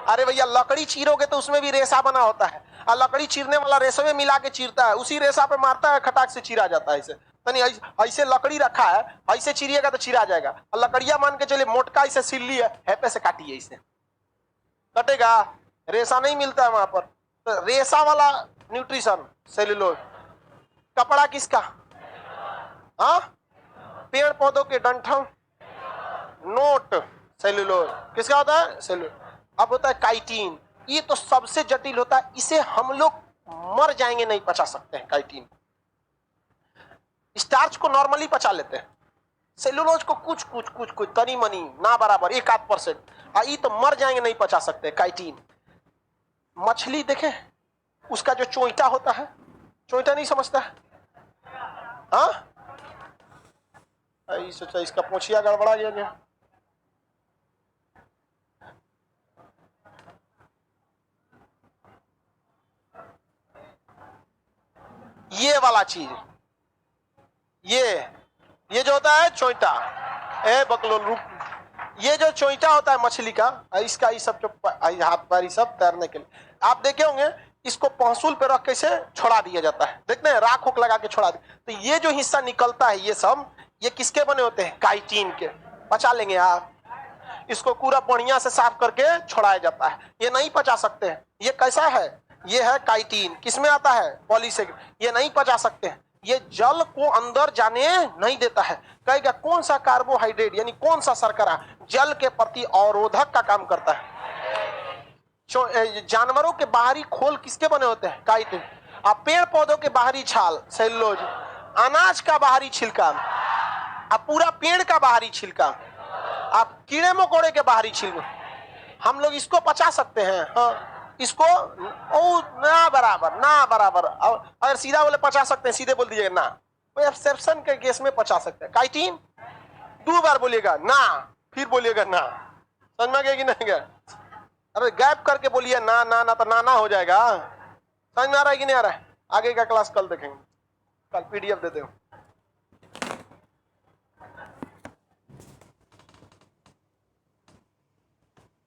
अरे भैया, लकड़ी चीरोगे तो उसमें भी रेशा बना होता है, और लकड़ी चीरने वाला रेशे में मिला के चीरता है, उसी रेशा पे मारता है, खटाक से चीरा जाता है। ऐसे तनी ऐसे लकड़ी रखा है, ऐसे चीरिएगा तो चीरा जाएगा। और लकड़िया मान के चलिए मोटका इसे सिल्ली है, हैपे से काटिए, इसे कटेगा, रेशा नहीं मिलता है वहां पर। तो रेशा वाला न्यूट्रिशन सेल्यूलोज। कपड़ा किसका? हाँ, पेड़ पौधों के डंठल, नोट सेल्यूलोज किसका होता है? सेल्यूलोज। अब होता है काइटिन, ये तो सबसे जटिल होता है, इसे हम लोग मर जाएंगे नहीं पचा सकते हैं। काइटिन, स्टार्च को नॉर्मली पचा लेते हैं, सेल्यूलोज को कुछ कुछ कुछ कुछ तनी मनी ना बराबर 1-8%, ये तो मर जाएंगे नहीं पचा सकते। काइटिन, मछली देखे, उसका जो चोइटा होता है, चोइटा नहीं समझता है? हाँ, सोचा इसका पोछिया गड़बड़ा गया। ये वाला चीज, ये जो होता है चोइटा, बकलोल रूप, ये जो चोइटा होता है मछली का, इसका ये सब जो हाथ पैर सब तैरने के लिए आप देखे होंगे, इसको पहसूल पे रख के से छोड़ा दिया जाता है। देखते हैं, राख होक लगा के छोड़ा दिया। तो ये जो हिस्सा निकलता है, ये सब ये किसके बने होते हैं? काइटिन के। पचा लेंगे आप, इसको पूरा बढ़िया से साफ करके छोड़ाया जाता है। ये नहीं पचा सकते हैं। ये कैसा है? ये है काइटिन। किसमें आता है? पॉलीसेकेंड। ये नहीं पचा सकते हैं, ये जल को अंदर जाने नहीं देता है। कहेगा कौन सा कार्बोहाइड्रेट यानी कौन सा शर्करा जल के प्रति अवरोधक का काम करता है। जानवरों के बाहरी खोल किसके बने होते हैं? काइटिन। अब पेड़ पौधों के बाहरी छाल सेल्यूलोज, अनाज का बाहरी छिलका, अब पूरा पेड़ का बाहरी छिलका, आप कीड़े मकोड़े के बाहरी छिलका, हम लोग इसको पचा सकते हैं। हाँ, इसको ना बराबर अगर सीधा बोले पचा सकते हैं, सीधे बोल दीजिएगा ना। कोई एक्सेप्शन के केस में पचा सकते हैं। काइटिन 2 बार बोलिएगा ना, फिर बोलिएगा ना। समझ में गया कि नहीं गया? अरे गैप करके बोलिए ना ना ना, तो ना हो जाएगा। समझ में आ रहा है कि नहीं आ रहा है? आगे का क्लास कल देखेंगे, कल PDF दे दो।